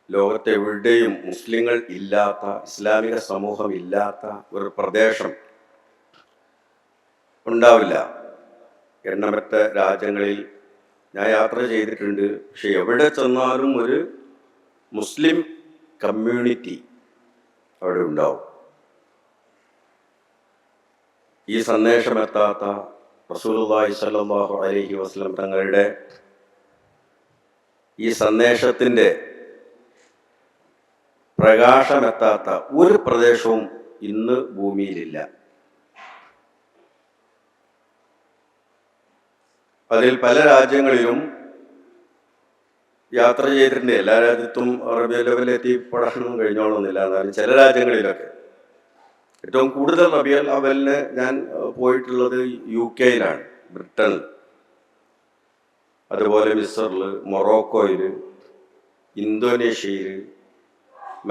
ലോകത്തെവിടെയും മുസ്ലിങ്ങൾ ഇല്ലാത്ത, ഇസ്ലാമിക സമൂഹം ഇല്ലാത്ത ഒരു പ്രദേശം ഉണ്ടാവില്ല. എണ്ണമറ്റ രാജ്യങ്ങളിൽ ഞാൻ യാത്ര ചെയ്തിട്ടുണ്ട്. പക്ഷെ എവിടെ ചെന്നാലും ഒരു മുസ്ലിം കമ്മ്യൂണിറ്റി അവിടെ ഉണ്ടാവും. ഈ സന്ദേശമെത്താത്ത റസൂലുള്ളാഹി സ്വല്ലല്ലാഹു അലൈഹി വസല്ലം തങ്ങളുടെ ഈ സന്ദേശത്തിൻ്റെ പ്രകാശമെത്താത്ത ഒരു പ്രദേശവും ഇന്ന് ഭൂമിയിലില്ല. അതിൽ പല രാജ്യങ്ങളിലും യാത്ര ചെയ്തിട്ടുണ്ട്. എല്ലാ രാജ്യത്തും റബീഉൽ അവ്വൽ എത്തിപ്പെടാനൊന്നും കഴിഞ്ഞോളൊന്നുമില്ല. എന്നാലും ചില രാജ്യങ്ങളിലൊക്കെ ഏറ്റവും കൂടുതൽ റബീഉൽ അവ്വലിന് ഞാൻ പോയിട്ടുള്ളത് UK ബ്രിട്ടനിൽ, അതുപോലെ മിസറിൽ, മൊറോക്കോയിൽ, ഇന്തോനേഷ്യയിൽ,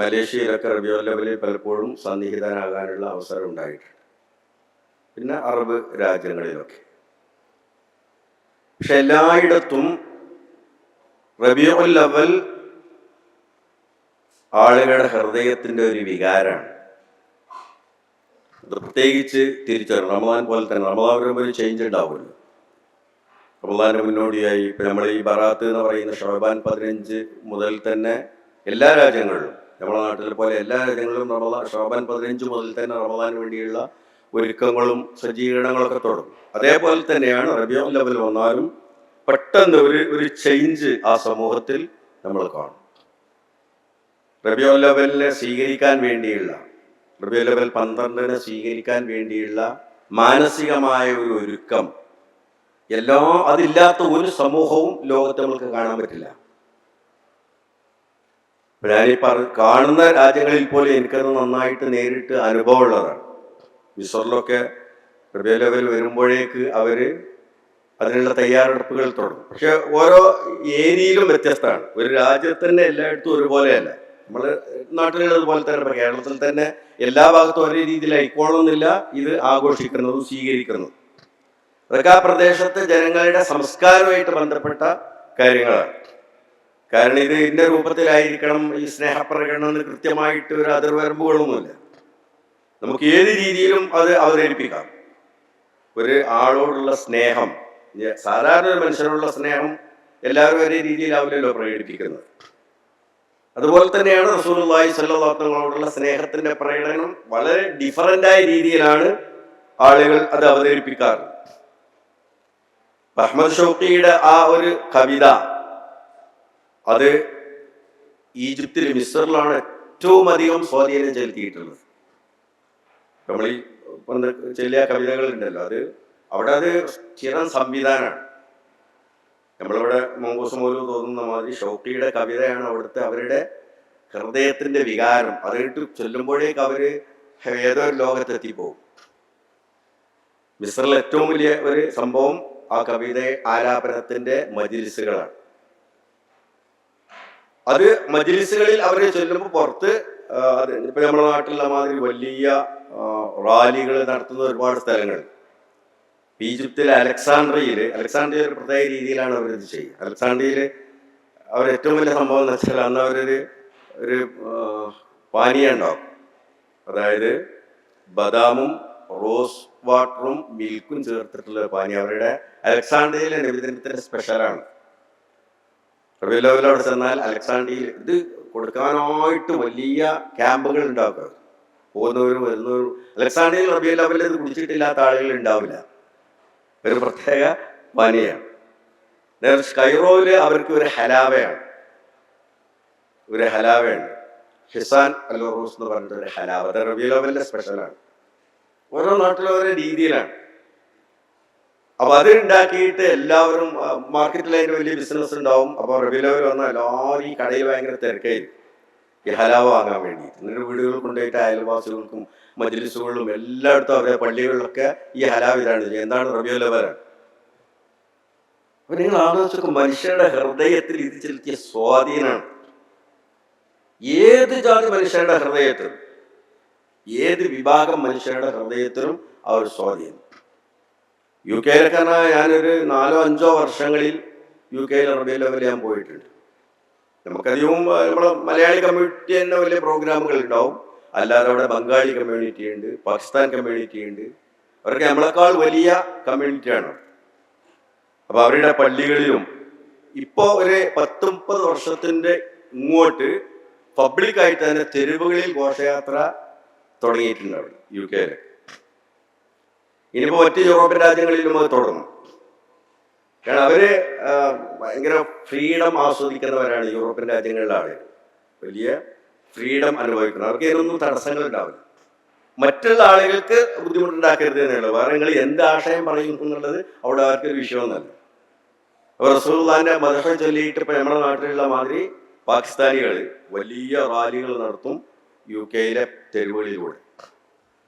മലേഷ്യയിലൊക്കെ റബീഉൽ അവ്വലിൽ പലപ്പോഴും സന്നിഹിതനാകാനുള്ള അവസരം ഉണ്ടായിട്ടുണ്ട്. പിന്നെ അറബ് രാജ്യങ്ങളിലൊക്കെ. പക്ഷെ എല്ലായിടത്തും റബീഉൽ അവ്വൽ ആളുകളുടെ ഹൃദയത്തിൻ്റെ ഒരു വികാരമാണ്. അത് പ്രത്യേകിച്ച് തിരിച്ചറിയണം. റമദാൻ പോലെ തന്നെ റമദാൻ വരുമ്പോൾ ഒരു ചേഞ്ച് ഉണ്ടാവുമല്ലോ. റമദാന് മുന്നോടിയായി ഇപ്പം നമ്മൾ ഈ ബറാത്ത് എന്ന് പറയുന്ന ഷഅബാൻ 15 മുതൽ തന്നെ എല്ലാ രാജ്യങ്ങളിലും, നമ്മുടെ നാട്ടിലെ പോലെ എല്ലാ രാജ്യങ്ങളിലും ഷഅബാൻ 15 മുതൽ തന്നെ റമദാന് വേണ്ടിയുള്ള ഒരുക്കങ്ങളും സജ്ജീകരണങ്ങളൊക്കെ തുടങ്ങും. അതേപോലെ തന്നെയാണ് റബീഉൽ അവ്വൽ വന്നാലും പെട്ടെന്ന് ഒരു ചേഞ്ച് ആ സമൂഹത്തിൽ നമ്മൾ കാണും. റബീഉൽ അവ്വലിനെ സ്വീകരിക്കാൻ വേണ്ടിയുള്ള, റബീഉൽ അവ്വൽ 12 സ്വീകരിക്കാൻ വേണ്ടിയുള്ള മാനസികമായ ഒരു ഒരുക്കം അതില്ലാത്ത ഒരു സമൂഹവും ലോകത്ത് നമ്മൾക്ക് കാണാൻ പറ്റില്ല. ഞാനീ കാണുന്ന രാജ്യങ്ങളിൽ പോലെ എനിക്കത് നന്നായിട്ട് നേരിട്ട് അനുഭവമുള്ളതാണ്. മിസറിലൊക്കെ റബീഉൽ അവ്വൽ വരുമ്പോഴേക്ക് അവര് അതിനുള്ള തയ്യാറെടുപ്പുകൾ തുടങ്ങും. പക്ഷെ ഓരോ ഏരിയയിലും വ്യത്യസ്തമാണ്. ഒരു രാജ്യത്ത് തന്നെ എല്ലായിടത്തും ഒരുപോലെയല്ല. നമ്മൾ നാട്ടിലുള്ളതുപോലെ തന്നെ കേരളത്തിൽ തന്നെ എല്ലാ ഭാഗത്തും ഒരേ രീതിയിൽ ആയിക്കോണമെന്നില്ല ഇത് ആഘോഷിക്കുന്നതും സ്വീകരിക്കുന്നതും. അതൊക്കെ ആ പ്രദേശത്തെ ജനങ്ങളുടെ സംസ്കാരവുമായിട്ട് ബന്ധപ്പെട്ട കാര്യങ്ങളാണ്. കാരണം ഇത് ഇന്ന രൂപത്തിലായിരിക്കണം, ഈ സ്നേഹപ്രകടനം കൃത്യമായിട്ട് ഒരു അതിർവരമ്പുകളൊന്നുമില്ല. നമുക്ക് ഏത് രീതിയിലും അത് അവതരിപ്പിക്കാം. ഒരു ആളോടുള്ള സ്നേഹം, സാധാരണ ഒരു മനുഷ്യനോടുള്ള സ്നേഹം എല്ലാവരും ഒരേ രീതിയിലാവില്ലല്ലോ പ്രകടിപ്പിക്കുന്നത്. അതുപോലെ തന്നെയാണ് റസൂലുള്ളാഹി സ്വല്ലല്ലാഹു അലൈഹി വസല്ലമയോടുള്ള സ്നേഹത്തിന്റെ പ്രകടനം വളരെ ഡിഫറൻ്റായ രീതിയിലാണ് ആളുകൾ അത് അവതരിപ്പിക്കാറ്. അഹ്മദ് ഷൗക്കിയുടെ ആ ഒരു കവിത, അത് ഈജിപ്തിൽ, മിസറിലാണ് ഏറ്റവും അധികം സ്വാധീനം ചെലുത്തിയിട്ടുള്ളത്. നമ്മൾ ഈ ചെറിയ കവിതകളുണ്ടല്ലോ, അവിടെ അത് ചിറൻ സംവിധാനമാണ്. നമ്മളിവിടെ മങ്കൂസ് മൗലൂദ് തോന്നുന്ന മാതിരി ഷൗക്കിയുടെ കവിതയാണ് അവിടുത്തെ അവരുടെ ഹൃദയത്തിന്റെ വികാരം. അതിട്ട് ചൊല്ലുമ്പോഴേക്ക് അവര് ഏതോ ഒരു ലോകത്തെത്തിപ്പോകും. മിസ്റിലെ ഏറ്റവും വലിയ ഒരു സംഭവം ആ കവിത ആലാപനത്തിന്റെ മജ്‌ലിസുകളാണ്. അത് മജ്‌ലിസുകളിൽ അവരെ ചൊല്ലുമ്പോൾ പുറത്ത് ഇപ്പൊ നമ്മുടെ നാട്ടിലുള്ള മാതിരി വലിയ റാലികൾ നടത്തുന്ന ഒരുപാട് സ്ഥലങ്ങൾ. ഈജിപ്തിലെ അലക്സാണ്ട്രിയയിൽ ഒരു പ്രത്യേക രീതിയിലാണ് അവരിത് ചെയ്യുക. അലക്സാണ്ട്രിയയിൽ അവർ ഏറ്റവും വലിയ സംഭവം എന്ന് വെച്ചാൽ അന്ന് ഒരു പാനീയം ഉണ്ടാവും. അതായത് ബദാമും റോസ് വാട്ടറും മിൽക്കും ചേർത്തിട്ടുള്ള പാനീയം അവരുടെ അലക്സാണ്ട്രിയയിലെ നബിദിനത്തിന്റെ സ്പെഷ്യലാണ്. റബീഉൽ അവ്വൽ അവിടെ ചെന്നാൽ അലക്സാണ്ട്രിയയിൽ ഇത് കൊടുക്കാനായിട്ട് വലിയ ക്യാമ്പുകൾ ഉണ്ടാക്കുക. പോകുന്നവരും വരുന്നവരും. അലക്സാണ്ട്രിയയിൽ റബീഉൽ അവ്വൽ ഇത് കുടിച്ചിട്ടില്ലാത്ത ആളുകൾ ഉണ്ടാവില്ല. ഒരു പ്രത്യേക പാനീയമാണ്. കൈറോയില് അവർക്ക് ഒരു ഹലാവയാണ്. ഹിസാൻ അൽ ഉറൂസ് എന്ന് പറഞ്ഞിട്ട് ഒരു ഹലാവ. അത് റബീഉൽ അവ്വലിന്റെ സ്പെഷ്യലാണ്. ഓരോ നാട്ടിലും ഓരോ രീതിയിലാണ്. അപ്പൊ അത് ഉണ്ടാക്കിയിട്ട് എല്ലാവരും മാർക്കറ്റിൽ അതിന് വലിയ ബിസിനസ് ഉണ്ടാവും. അപ്പൊ റബീഉൽ അവ്വൽ വന്നാൽ എല്ലാവരും ഈ കടയിൽ ഭയങ്കര തിരക്കായിരിക്കും ഈ ഹലാവ വാങ്ങാൻ വേണ്ടി. എന്നിട്ട് വീടുകളിൽ കൊണ്ടുപോയിട്ട് അയൽവാസികൾക്കും മജ്‌ലിസുകളിലും എല്ലായിടത്തും അവരുടെ പള്ളികളിലൊക്കെ ഈ ഹലാവ ഇതാണ്. എന്താണ്? റബീഉൽ അവ്വലാണ്. അപ്പൊ നിങ്ങൾ ആലോചിച്ചൊക്കെ മനുഷ്യരുടെ ഹൃദയത്തിൽ ഇത് ചെലുത്തിയ സ്വാധീനമാണ്. ഏത് ജാതി മനുഷ്യരുടെ ഹൃദയത്തിലും, ഏത് വിഭാഗം മനുഷ്യരുടെ ഹൃദയത്തിലും ആ ഒരു സ്വാധീനം. UK ഞാനൊരു 4-5 വർഷങ്ങളിൽ UK റബീഉൽ അവ്വൽ ഞാൻ പോയിട്ടുണ്ട്. നമുക്കധികവും നമ്മളെ മലയാളി കമ്മ്യൂണിറ്റി തന്നെ വലിയ പ്രോഗ്രാമുകൾ ഉണ്ടാവും. അല്ലാതെ അവിടെ ബംഗാളി കമ്മ്യൂണിറ്റി ഉണ്ട്, പാകിസ്ഥാൻ കമ്മ്യൂണിറ്റി ഉണ്ട്. അവർക്ക് നമ്മളെക്കാൾ വലിയ കമ്മ്യൂണിറ്റിയാണ്. അപ്പൊ അവരുടെ പള്ളികളിലും ഇപ്പോൾ ഒരു 10-30 വർഷത്തിന്റെ ഇങ്ങോട്ട് പബ്ലിക്കായിട്ട് തന്നെ തെരുവുകളിൽ ഘോഷയാത്ര തുടങ്ങിയിട്ടുണ്ട് അവിടെ UK-യിൽ. ഇനിയിപ്പോൾ മറ്റ് യൂറോപ്യൻ രാജ്യങ്ങളിലും അത് തുടങ്ങും. കാരണം അവര് ഭയങ്കര ഫ്രീഡം ആസ്വദിക്കുന്നവരാണ് യൂറോപ്യൻ രാജ്യങ്ങളിലെ ആളുകൾ. വലിയ ഫ്രീഡം അനുഭവിക്കുന്നത്. അവർക്ക് ഇതിനൊന്നും തടസ്സങ്ങൾ ഉണ്ടാവില്ല. മറ്റുള്ള ആളുകൾക്ക് ബുദ്ധിമുട്ടുണ്ടാക്കരുത് എന്നുള്ളത്. വേറെ നിങ്ങൾ എന്ത് ആശയം പറയുന്നു എന്നുള്ളത് അവിടെ അവർക്കൊരു വിഷയമൊന്നുമല്ല. അപ്പോൾ റസൂലുള്ളാഹിന്റെ മദ്ഹ് ചൊല്ലിയിട്ട് ഇപ്പം നമ്മുടെ നാട്ടിലുള്ള മാതിരി പാകിസ്ഥാനികൾ വലിയ റാലികൾ നടത്തും UK-യിലെ തെരുവുകളിലൂടെ.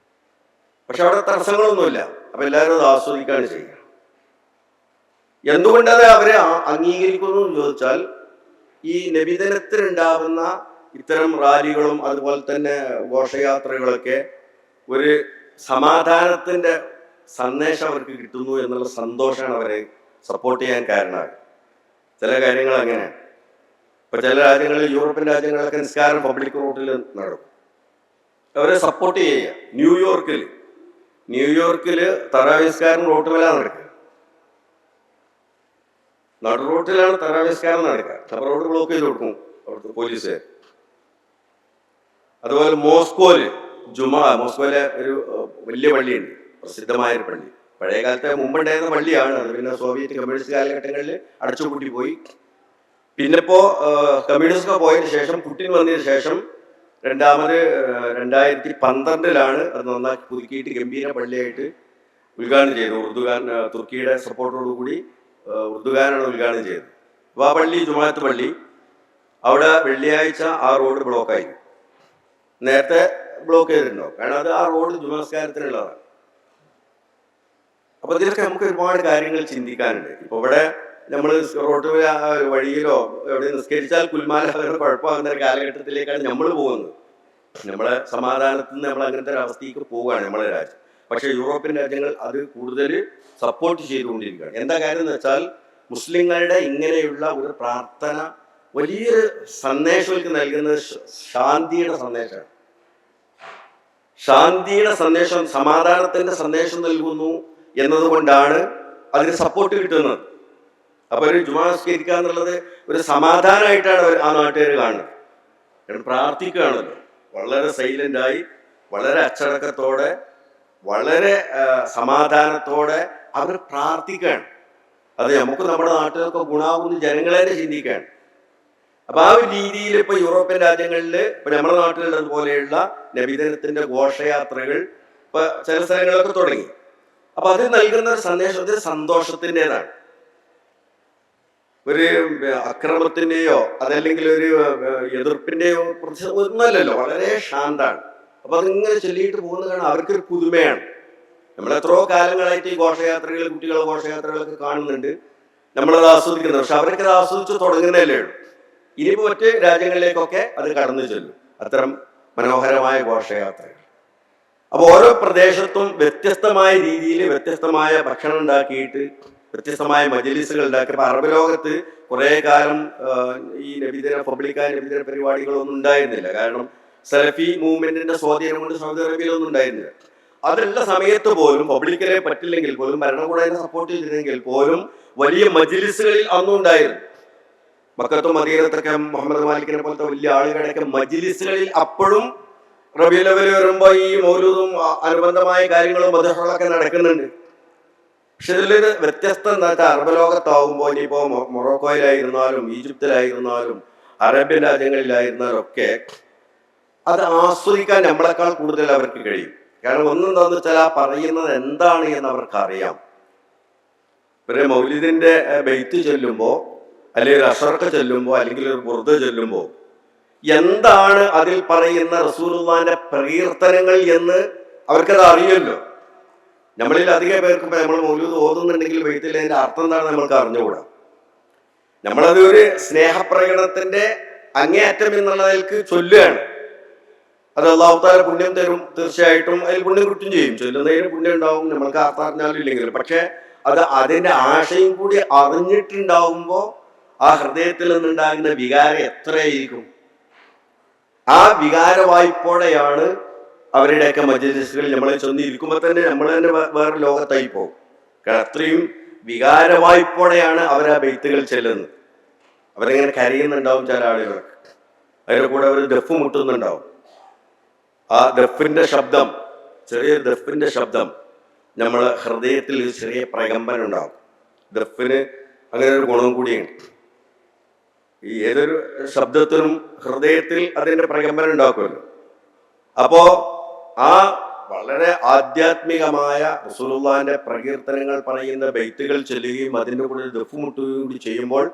പക്ഷെ അവിടെ തടസ്സങ്ങളൊന്നുമില്ല. അപ്പൊ എല്ലാവരും അത് ആസ്വദിക്കുകയാണ് ചെയ്യുക. എന്തുകൊണ്ടത് അവരെ അംഗീകരിക്കുന്നു എന്ന് ചോദിച്ചാൽ, ഈ നബിദിനത്തിനുണ്ടാവുന്ന ഇത്തരം റാലികളും അതുപോലെ തന്നെ ഘോഷയാത്രകളൊക്കെ ഒരു സമാധാനത്തിന്റെ സന്ദേശം അവർക്ക് കിട്ടുന്നു എന്നുള്ള സന്തോഷമാണ് അവരെ സപ്പോർട്ട് ചെയ്യാൻ കാരണമാണ്. ചില കാര്യങ്ങൾ അങ്ങനെയാണ്. ഇപ്പൊ ചില രാജ്യങ്ങളിൽ, യൂറോപ്യൻ രാജ്യങ്ങളിലൊക്കെ നിസ്കാരം പബ്ലിക് റോഡിൽ നടക്കും. അവരെ സപ്പോർട്ട് ചെയ്യുക. ന്യൂയോർക്കിൽ തറാവീഹ് നിസ്കാരം റോട്ടുമേലാണ് നടക്കുക. നടു റോട്ടിലാണ് തറാവീഹ് നിസ്കാരം നടക്കുക. അപ്പോൾ റോഡ് ബ്ലോക്ക് ചെയ്ത് കൊടുക്കും അവിടുത്തെ പോലീസുകാർ. അതുപോലെ മോസ്കോയിലെ ഒരു വലിയ പള്ളിയുണ്ട്, പ്രസിദ്ധമായൊരു പള്ളി. പഴയ കാലത്തെ മുമ്പുണ്ടായിരുന്ന പള്ളിയാണ്. അത് പിന്നെ സോവിയറ്റ് കമ്മ്യൂണിസ്റ്റ് കാലഘട്ടങ്ങളിൽ അടച്ചുപൂട്ടി പോയി. പിന്നെ ഇപ്പോൾ കമ്മ്യൂണിസ്റ്റ് പോയതിനു ശേഷം, പുടിൻ വന്നതിന് ശേഷം രണ്ടാമത് 2012 അത് നന്നാക്കി പുതുക്കിയിട്ട് ഗംഭീര പള്ളിയായിട്ട് ഉദ്ഘാടനം ചെയ്തു. തുർക്കിയുടെ സപ്പോർട്ടോടുകൂടി ഉറുദുകാരാണ് ഉദ്ഘാടനം ചെയ്തത്. അപ്പോൾ ആ പള്ളി ജുമാഅത്ത് പള്ളി, അവിടെ വെള്ളിയാഴ്ച ആ റോഡ് ബ്ലോക്കായി. നേരത്തെ ബ്ലോക്ക് ചെയ്തിട്ടുണ്ടോ? കാരണം അത് ആ റോഡ് ജുമാസ്കാരത്തിനുള്ളതാണ്. അപ്പൊ ഇതിലൊക്കെ നമുക്ക് ഒരുപാട് കാര്യങ്ങൾ ചിന്തിക്കാനുണ്ട്. ഇപ്പൊ ഇവിടെ നമ്മൾ റോഡ് വഴിയിലോ എവിടെ നിസ്കരിച്ചാൽ കുൽമാല കുഴപ്പമാകുന്ന ഒരു കാലഘട്ടത്തിലേക്കാണ് നമ്മൾ പോകുന്നത്. നമ്മളെ സമാധാനത്തിൽ നിന്ന് നമ്മൾ അങ്ങനത്തെ ഒരു അവസ്ഥയ്ക്ക് പോവുകയാണ് നമ്മളെ രാജ്യം. പക്ഷെ യൂറോപ്യൻ രാജ്യങ്ങൾ അത് കൂടുതൽ സപ്പോർട്ട് ചെയ്തുകൊണ്ടിരിക്കുകയാണ്. എന്താ കാര്യം എന്ന് വെച്ചാൽ, മുസ്ലിങ്ങളുടെ ഇങ്ങനെയുള്ള ഒരു പ്രാർത്ഥന വലിയൊരു സന്ദേശങ്ങൾക്ക് നൽകുന്നത് ശാന്തിയുടെ സന്ദേശമാണ്. ശാന്തിയുടെ സന്ദേശം, സമാധാനത്തിന്റെ സന്ദേശം നൽകുന്നു എന്നതുകൊണ്ടാണ് അതിന് സപ്പോർട്ട് കിട്ടുന്നത്. അപ്പൊ ഒരു ജുമാ നിസ്കരിക്കുക എന്നുള്ളത് ഒരു സമാധാനമായിട്ടാണ് ആ നാട്ടുകാർ കാണുന്നത്. കാരണം പ്രാർത്ഥിക്കുകയാണല്ലോ, വളരെ സൈലന്റായി, വളരെ അച്ചടക്കത്തോടെ, വളരെ സമാധാനത്തോടെ അവർ പ്രാർത്ഥിക്കുകയാണ്. അത് നമുക്ക് നമ്മുടെ നാട്ടിലൊക്കെ ഗുണാവുന്ന ജനങ്ങളെ തന്നെ ചിന്തിക്കുകയാണ്. അപ്പൊ ആ ഒരു രീതിയിൽ ഇപ്പൊ യൂറോപ്യൻ രാജ്യങ്ങളിൽ, ഇപ്പൊ നമ്മുടെ നാട്ടിലുള്ളതുപോലെയുള്ള നബിദിനത്തിന്റെ ഘോഷയാത്രകൾ ഇപ്പൊ ചില സ്ഥലങ്ങളിലൊക്കെ തുടങ്ങി. അപ്പൊ അത് നൽകുന്ന ഒരു സന്ദേശം, അത് സന്തോഷത്തിൻ്റെതാണ്. ഒരു അക്രമത്തിന്റെയോ അതല്ലെങ്കിൽ ഒരു എതിർപ്പിന്റെയോ ഒന്നുമല്ലല്ലോ, വളരെ ശാന്താണ്. അപ്പൊ അതിങ്ങനെ ചൊല്ലിയിട്ട് പോകുന്നത് കാണാൻ അവർക്കൊരു പുതുമയാണ്. നമ്മൾ എത്രയോ കാലങ്ങളായിട്ട് ഈ ഘോഷയാത്രകൾ, കുട്ടികളെ ഘോഷയാത്രകളൊക്കെ കാണുന്നുണ്ട്, നമ്മളത് ആസ്വദിക്കുന്നുണ്ട്. പക്ഷെ അവരൊക്കെ അത് ആസ്വദിച്ച് തുടങ്ങുന്നതല്ലേ ഉള്ളൂ. ഇനിയിപ്പോൾ മറ്റ് രാജ്യങ്ങളിലേക്കൊക്കെ അത് കടന്നു ചെല്ലും അത്തരം മനോഹരമായ ഘോഷയാത്രകൾ. അപ്പോൾ ഓരോ പ്രദേശത്തും വ്യത്യസ്തമായ രീതിയിൽ വ്യത്യസ്തമായ ഭക്ഷണം ഉണ്ടാക്കിയിട്ട് വ്യത്യസ്തമായ മജ്‌ലിസുകൾ ഉണ്ടാക്കി. ഇപ്പൊ അറബ് ലോകത്ത് കുറെ കാലം ഈ പബ്ലിക്കായ നബിദിന പരിപാടികളൊന്നും ഉണ്ടായിരുന്നില്ല. കാരണം സലഫി മൂവ്മെന്റിന്റെ സ്വാധീനം കൊണ്ട് സൗദി അറേബ്യയിലൊന്നും ഉണ്ടായിരുന്നില്ല. അതുള്ള സമയത്ത് പോലും പബ്ലിക്കിനെ പറ്റില്ലെങ്കിൽ പോലും, ഭരണകൂടം സപ്പോർട്ട് ചെയ്തിരുന്നെങ്കിൽ പോലും വലിയ മജ്‌ലിസുകളിൽ അന്നും ഉണ്ടായിരുന്നു. മക്കത്തും മദീനത്തൊക്കെ മുഹമ്മദ് മാലിക്കിനെ പോലത്തെ വലിയ ആളുകളുടെയൊക്കെ മജ്‌ലിസുകളിൽ അപ്പോഴും റബീഉൽ അവ്വൽ വരുമ്പോൾ ഈ മൗലൂദും അനുബന്ധമായ കാര്യങ്ങളും മദ്ഹകളൊക്കെ നടക്കുന്നുണ്ട്. പക്ഷെ ഇതിലൊരു വ്യത്യസ്തം എന്താ വെച്ചാൽ, അറബ് ലോകത്താവുമ്പോൾ ഇനിയിപ്പോ മൊറോക്കോയിലായിരുന്നാലും ഈജിപ്തിലായിരുന്നാലും അറേബ്യൻ രാജ്യങ്ങളിലായിരുന്നാലും ഒക്കെ അത് ആസ്വദിക്കാൻ നമ്മളെക്കാൾ കൂടുതൽ അവർക്ക് കഴിയും. കാരണം ഒന്നെന്താന്ന് വെച്ചാൽ, ആ പറയുന്നത് എന്താണ് എന്ന് അവർക്ക് അറിയാം. ഒരു മൗലിദിന്റെ ബൈത്ത് ചൊല്ലുമ്പോ, അല്ലെങ്കിൽ ഒരു അഷറക്ക ചൊല്ലുമ്പോ, അല്ലെങ്കിൽ ഒരു ബുർദ ചൊല്ലുമ്പോ എന്താണ് അതിൽ പറയുന്ന റസൂലുള്ളാഹിന്റെ പ്രകീർത്തനങ്ങൾ എന്ന് അവർക്കത് അറിയുമല്ലോ. നമ്മളിൽ അധികം പേർക്ക് ഇപ്പൊ നമ്മൾ മൗലൂദ് ഓതുന്നുണ്ടെങ്കിൽ ബൈത്തിൽ അതിന്റെ അർത്ഥം എന്താണെന്ന് നമ്മൾക്ക് അറിഞ്ഞുകൂടാ. നമ്മളത് ഒരു സ്നേഹപ്രകടനത്തിന്റെ അങ്ങേയറ്റം എന്നുള്ളതിലേക്ക് ചൊല്ലുകയാണ്. അത് അല്ലാഹു തആല പുണ്യം തരും, തീർച്ചയായിട്ടും അതിൽ പുണ്യം കിട്ടും ചെയ്യും. ചൊല്ലുന്നതിന് പുണ്യം ഉണ്ടാവും, നമ്മൾക്ക് അർത്ഥം അറിഞ്ഞാലും ഇല്ലെങ്കിലും. പക്ഷെ അത് അതിന്റെ ആശയം കൂടി അറിഞ്ഞിട്ടുണ്ടാവുമ്പോൾ ആ ഹൃദയത്തിൽ നിന്നുണ്ടാകുന്ന വികാരം എത്രയായിരിക്കും? ആ വികാര വായ്പോടെയാണ് അവരുടെയൊക്കെ മജ്‌ലിസുകളിൽ നമ്മളെ ചെന്നിരിക്കുമ്പോൾ തന്നെ നമ്മൾ തന്നെ വേറെ ലോകത്തായി പോകും. കാരണം അത്രയും വികാര വായ്പോടെയാണ് അവർ ആ ബെയ്ത്തുകൾ ചെല്ലുന്നത്. അവരെങ്ങനെ കരയുന്നുണ്ടാവും ചില ആളുകൾ, അതിൻ്റെ കൂടെ അവർ ദഫ് മുട്ടുന്നുണ്ടാവും. ആ ദഫിന്റെ ശബ്ദം, ചെറിയൊരു ദഫിന്റെ ശബ്ദം നമ്മളെ ഹൃദയത്തിൽ ഒരു ചെറിയ പ്രകമ്പനം ഉണ്ടാവും. ദഫിന് അങ്ങനെ ഒരു ഗുണം കൂടിയുണ്ട്. ഈ ഏതൊരു ശബ്ദത്തിനും ഹൃദയത്തിൽ അതിന്റെ പ്രകമ്പനം ഉണ്ടാക്കുമല്ലോ. അപ്പോ ആ വളരെ ആധ്യാത്മികമായ റസൂലുള്ളാഹിന്റെ പ്രകീർത്തനങ്ങൾ പറയുന്ന ബൈത്തുകൾ ചൊല്ലുകയും അതിൻ്റെ കൂടെ ദഫ് മുട്ടുകയും കൂടി ചെയ്യുമ്പോൾ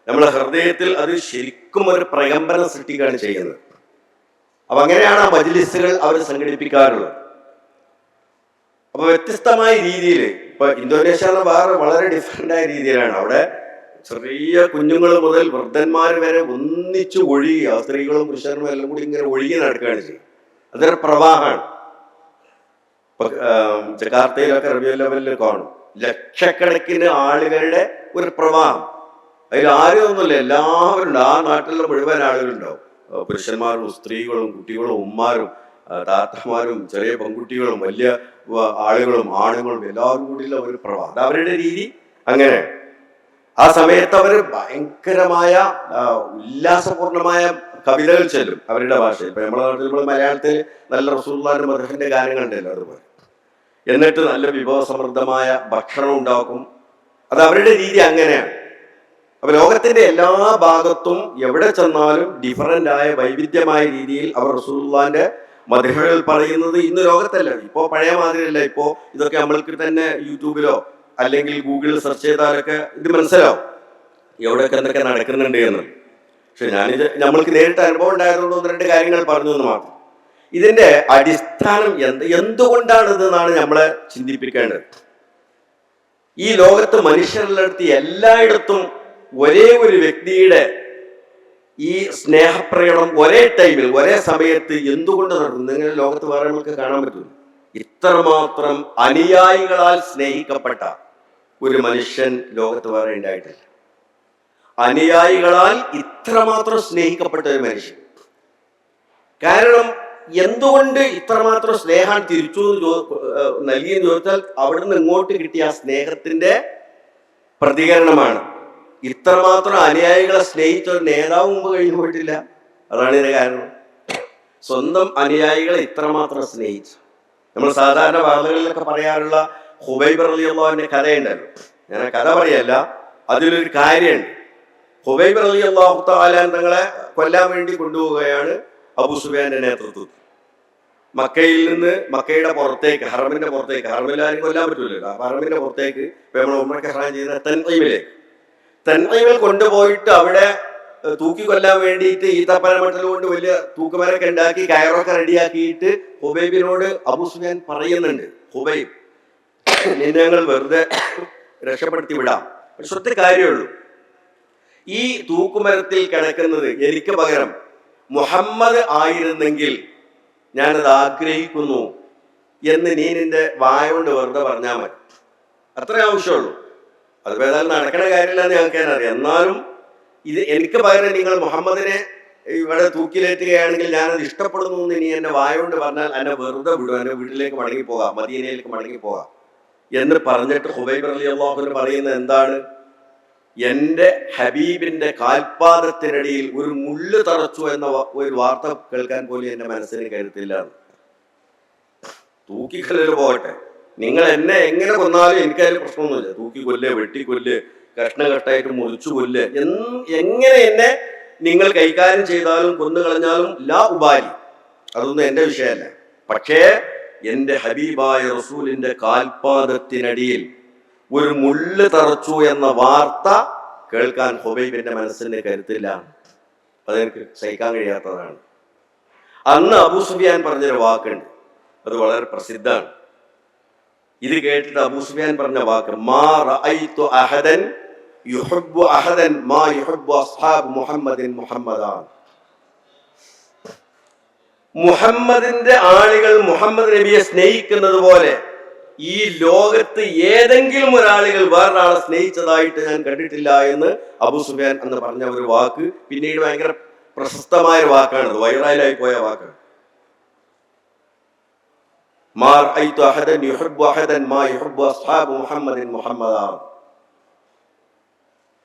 നമ്മളെ ഹൃദയത്തിൽ അത് ശരിക്കും ഒരു പ്രകമ്പനം സൃഷ്ടിക്കുകയാണ് ചെയ്യുന്നത്. അപ്പൊ അങ്ങനെയാണ് ആ മജ്‌ലിസുകൾ അവർ സംഘടിപ്പിക്കാറുള്ളത്. അപ്പൊ വ്യത്യസ്തമായ രീതിയിൽ, ഇപ്പൊ ഇന്തോനേഷ്യ വേറെ വളരെ ഡിഫറെന്റ് ആയ രീതിയിലാണ്. അവിടെ ചെറിയ കുഞ്ഞുങ്ങൾ മുതൽ വൃദ്ധന്മാർ വരെ ഒന്നിച്ചു ഒഴുകി, ആ സ്ത്രീകളും പുരുഷന്മാരും എല്ലാം കൂടി ഇങ്ങനെ ഒഴുകി നടക്കുകയാണ് ചെയ്യുന്നത്. അതൊരു പ്രവാഹമാണ്. ഇപ്പൊ ജക്കാർത്തയിലൊക്കെ റബീഉൽ അവ്വലിൽ കാണും ലക്ഷക്കണക്കിന് ആളുകളുടെ ഒരു പ്രവാഹം. അതിൽ ആരും ഒന്നുമില്ല, എല്ലാവരും ഉണ്ട്. ആ നാട്ടിലുള്ള മുഴുവൻ ആളുകളുണ്ടാവും. പുരുഷന്മാരും സ്ത്രീകളും കുട്ടികളും ഉമ്മാരും താത്തമാരും ചെറിയ പെൺകുട്ടികളും വലിയ ആളുകളും ആണുങ്ങളും എല്ലാവരും കൂടിയുള്ള ഒരു പ്രവാഹം. അവരുടെ രീതി അങ്ങനെ. ആ സമയത്ത് അവർ ഭയങ്കരമായ ഉല്ലാസപൂർണമായ കവിതകൾ ചൊല്ലും അവരുടെ ഭാഷയിൽ. ഇപ്പൊ നമ്മുടെ നാട്ടിൽ നമ്മൾ മലയാളത്തിൽ നല്ല റസൂലുള്ളാഹിന്റെ മദ്ഹന്റെ ഗാനങ്ങളുണ്ടല്ലോ, അതുപോലെ. എന്നിട്ട് നല്ല വിഭവസമൃദ്ധമായ ഭക്ഷണം ഉണ്ടാക്കും. അത് അവരുടെ രീതി അങ്ങനെയാണ്. അപ്പൊ ലോകത്തിന്റെ എല്ലാ ഭാഗത്തും എവിടെ ചെന്നാലും ഡിഫറൻ്റ് ആയ വൈവിധ്യമായ രീതിയിൽ അവർ റസൂലുള്ളാഹിന്റെ മദ്ഹുകൾ പറയുന്നത് ഇന്ന് ലോകത്തല്ല. ഇപ്പോ പഴയ മാതിരിയല്ല. ഇപ്പോ ഇതൊക്കെ നമ്മൾക്ക് തന്നെ യൂട്യൂബിലോ അല്ലെങ്കിൽ ഗൂഗിളിൽ സെർച്ച് ചെയ്താലൊക്കെ ഇത് മനസ്സിലാവും എവിടെയൊക്കെ എന്തൊക്കെ നടക്കുന്നുണ്ട് എന്ന്. പക്ഷെ ഞാനിത് നമ്മൾക്ക് നേരിട്ട് അനുഭവം ഉണ്ടായതുകൊണ്ട് ഒന്ന് രണ്ട് കാര്യങ്ങൾ പറഞ്ഞു എന്ന് മാത്രം. ഇതിന്റെ അടിസ്ഥാനം എന്തുകൊണ്ടാണ് ഇതെന്നാണ് നമ്മളെ ചിന്തിപ്പിക്കേണ്ടത്. ഈ ലോകത്ത് മനുഷ്യരുടെ അടുത്ത് എല്ലായിടത്തും ഒരേ ഒരു വ്യക്തിയുടെ ഈ സ്നേഹപ്രകടനം ഒരേ ടൈമിൽ ഒരേ സമയത്ത് എന്തുകൊണ്ട് നടക്കുന്നു? ഇങ്ങനെ ലോകത്ത് വേറെ നമുക്ക് കാണാൻ പറ്റും. ഇത്രമാത്രം അനുയായികളാൽ സ്നേഹിക്കപ്പെട്ട ഒരു മനുഷ്യൻ ലോകത്ത് വേറെ ഉണ്ടായിട്ടില്ല. അനുയായികളാൽ ഇത്രമാത്രം സ്നേഹിക്കപ്പെട്ട ഒരു മനുഷ്യൻ. കാരണം എന്തുകൊണ്ട് ഇത്രമാത്രം സ്നേഹം തിരിച്ചു നൽകിയെന്ന് ചോദിച്ചാൽ അവിടുന്ന് ഇങ്ങോട്ട് കിട്ടിയ ആ സ്നേഹത്തിന്റെ പ്രതികരണമാണ്. ഇത്രമാത്രം അനുയായികളെ സ്നേഹിച്ച ഒരു നേതാവ് മുമ്പ് കഴിഞ്ഞു പോയിട്ടില്ല. അതാണ് ഇതിന്റെ കാരണം. സ്വന്തം അനുയായികളെ ഇത്രമാത്രം സ്നേഹിച്ചു. നമ്മൾ സാധാരണ വാർത്തകളിലൊക്കെ പറയാറുള്ള ഹുബൈബ് റളിയല്ലാഹുവിന്റെ കഥയുണ്ടല്ലോ. ഞാൻ ആ കഥ പറയല്ല, അതിലൊരു കാര്യമുണ്ട്. ഹുബൈബ് റളിയല്ലാഹു തആല തങ്ങളെ കൊല്ലാൻ വേണ്ടി കൊണ്ടുപോവുകയാണ് അബൂ സുഫിയാന്റെ നേതൃത്വത്തിൽ. മക്കയിൽ നിന്ന് മക്കയുടെ പുറത്തേക്ക്, ഹറമിന്റെ പുറത്തേക്ക്, ഹറമിൽ ആരും കൊല്ലാൻ പറ്റൂലല്ലോ, ഹറമിന്റെ പുറത്തേക്ക് നമ്മൾ ഉംറയ്ക്ക് ഇഹ്റാം ചെയ്യുന്ന തൻഈമിൽ കൊണ്ടുപോയിട്ട് അവിടെ തൂക്കി കൊല്ലാൻ വേണ്ടിയിട്ട് ഈത്തപ്പന മട്ടൽ കൊണ്ട് വലിയ തൂക്കുമരൊക്കെ ഉണ്ടാക്കി കയറൊക്കെ റെഡിയാക്കിയിട്ട് ഹുബൈബിനോട് അബൂ സുഫിയാൻ പറയുന്നുണ്ട്, ഹുബൈബ്, നിന്നെ ഞങ്ങൾ വെറുതെ രക്ഷപ്പെടുത്തി വിടാം, പക്ഷെ ഒറ്റ കാര്യമുള്ളൂ, ഈ തൂക്കുമരത്തിൽ കിടക്കുന്നത് എനിക്ക് പകരം മുഹമ്മദ് ആയിരുന്നെങ്കിൽ ഞാനത് ആഗ്രഹിക്കുന്നു എന്ന് നീ നിന്റെ വായ കൊണ്ട് വെറുതെ പറഞ്ഞാൽ മതി. അത്രേ ആവശ്യമുള്ളൂ. അത് ഏതായാലും നടക്കണ കാര്യമില്ലെന്ന് ഞങ്ങൾക്ക് തന്നെ അറിയാം. എന്നാലും ഇത് എനിക്ക് പകരം നിങ്ങൾ മുഹമ്മദിനെ ഇവിടെ തൂക്കിലേറ്റുകയാണെങ്കിൽ ഞാനത് ഇഷ്ടപ്പെടുന്നു എന്ന് നീ എന്നെ വായ കൊണ്ട് പറഞ്ഞാൽ എന്നെ വെറുതെ വിടും, എന്റെ വീട്ടിലേക്ക് മടങ്ങിപ്പോകാം, മദീനയിലേക്ക് മടങ്ങിപ്പോകാം എന്ന് പറഞ്ഞിട്ട് ഹുബൈബ് റളിയല്ലാഹു അൻഹു പറയുന്നത് എന്താണ്? എന്റെ ഹബീബിന്റെ കാൽപാദത്തിനടിയിൽ ഒരു മുള്ളു തറച്ചു എന്ന ഒരു വാർത്ത കേൾക്കാൻ പോലും എന്റെ മനസ്സിന് കരുത്തില്ല. തൂക്കിക്കൊല്ലല് പോകട്ടെ, നിങ്ങൾ എന്നെ എങ്ങനെ കൊന്നാലും എനിക്കതിൽ പ്രശ്നമൊന്നുമില്ല. തൂക്കിക്കൊല്ല്, വെട്ടിക്കൊല്ല്, കഷ്ണകഷ്ടായിട്ട് മുറിച്ചു കൊല്ല്, എങ്ങനെ എന്നെ നിങ്ങൾ കൈകാര്യം ചെയ്താലും കൊന്നു കളഞ്ഞാലും ലാ ഉബാലി, അതൊന്നും എന്റെ വിഷയമല്ല. പക്ഷേ എന്റെ ഹബീബായ റസൂലിന്റെ കാൽപാദത്തിനടിയിൽ ഒരു മുള്ളു തറച്ചു എന്ന വാർത്ത കേൾക്കാൻ ഹുബൈബിന്റെ മനസ്സിന് കരുത്തില്ല. അതെനിക്ക് സഹിക്കാൻ കഴിയാത്തതാണ്. അന്ന് അബൂ സുഫിയാൻ പറഞ്ഞൊരു വാക്കുണ്ട്, അത് വളരെ പ്രസിദ്ധമാണ്. ഇത് കേട്ടിട്ട് അബൂ സുഫിയാൻ പറഞ്ഞ വാക്ക്, മാ റഅയ്തു അഹദൻ യുഹിബ്ബു അഹദൻ മാ യുഹിബ്ബു അസ്ഹാബു മുഹമ്മദിൻ മുഹമ്മദാൻ. മുഹമ്മദിന്റെ ആളുകൾ മുഹമ്മദ് നബിയെ സ്നേഹിക്കുന്നത് പോലെ ഈ ലോകത്ത് ഏതെങ്കിലും ഒരാളുകൾ വേറൊരാളെ സ്നേഹിച്ചതായിട്ട് ഞാൻ കണ്ടിട്ടില്ല എന്ന് അബൂ സുഫിയാൻ എന്ന് പറഞ്ഞ ഒരു വാക്ക് പിന്നീട് ഭയങ്കര പ്രശസ്തമായ ഒരു വാക്കാണ്, വൈറലായി പോയ വാക്കാണ്.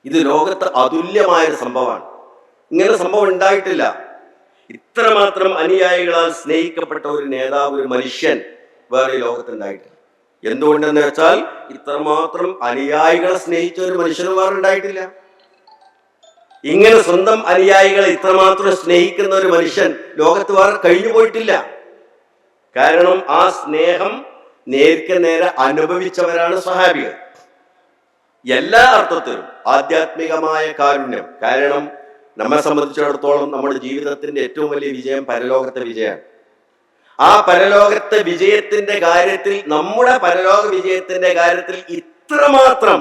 ഇത് ലോകത്ത് അതുല്യമായ ഒരു സംഭവമാണ്. ഇങ്ങനെ സംഭവം ഉണ്ടായിട്ടില്ല. ഇത്രമാത്രം അനുയായികളാൽ സ്നേഹിക്കപ്പെട്ട ഒരു നേതാവ്, ഒരു മനുഷ്യൻ വേറെ ലോകത്തുണ്ടായിട്ടില്ല. എന്തുകൊണ്ടെന്ന് വെച്ചാൽ ഇത്രമാത്രം അനുയായികളെ സ്നേഹിച്ച ഒരു മനുഷ്യനും വേറെ ഉണ്ടായിട്ടില്ല. ഇങ്ങനെ സ്വന്തം അനുയായികളെ ഇത്രമാത്രം സ്നേഹിക്കുന്ന ഒരു മനുഷ്യൻ ലോകത്ത് വേറെ കഴിഞ്ഞു പോയിട്ടില്ല. കാരണം ആ സ്നേഹം നേർക്ക് നേരെ അനുഭവിച്ചവരാണ് സ്വഹാബികൾ. എല്ലാ അർത്ഥത്തിലും ആധ്യാത്മികമായ കാരുണ്യം. കാരണം നമ്മെ സംബന്ധിച്ചിടത്തോളം നമ്മുടെ ജീവിതത്തിന്റെ ഏറ്റവും വലിയ വിജയം പരലോകത്തെ വിജയമാണ്. ആ പരലോകത്തെ വിജയത്തിന്റെ കാര്യത്തിൽ, നമ്മുടെ പരലോക വിജയത്തിന്റെ കാര്യത്തിൽ ഇത്രമാത്രം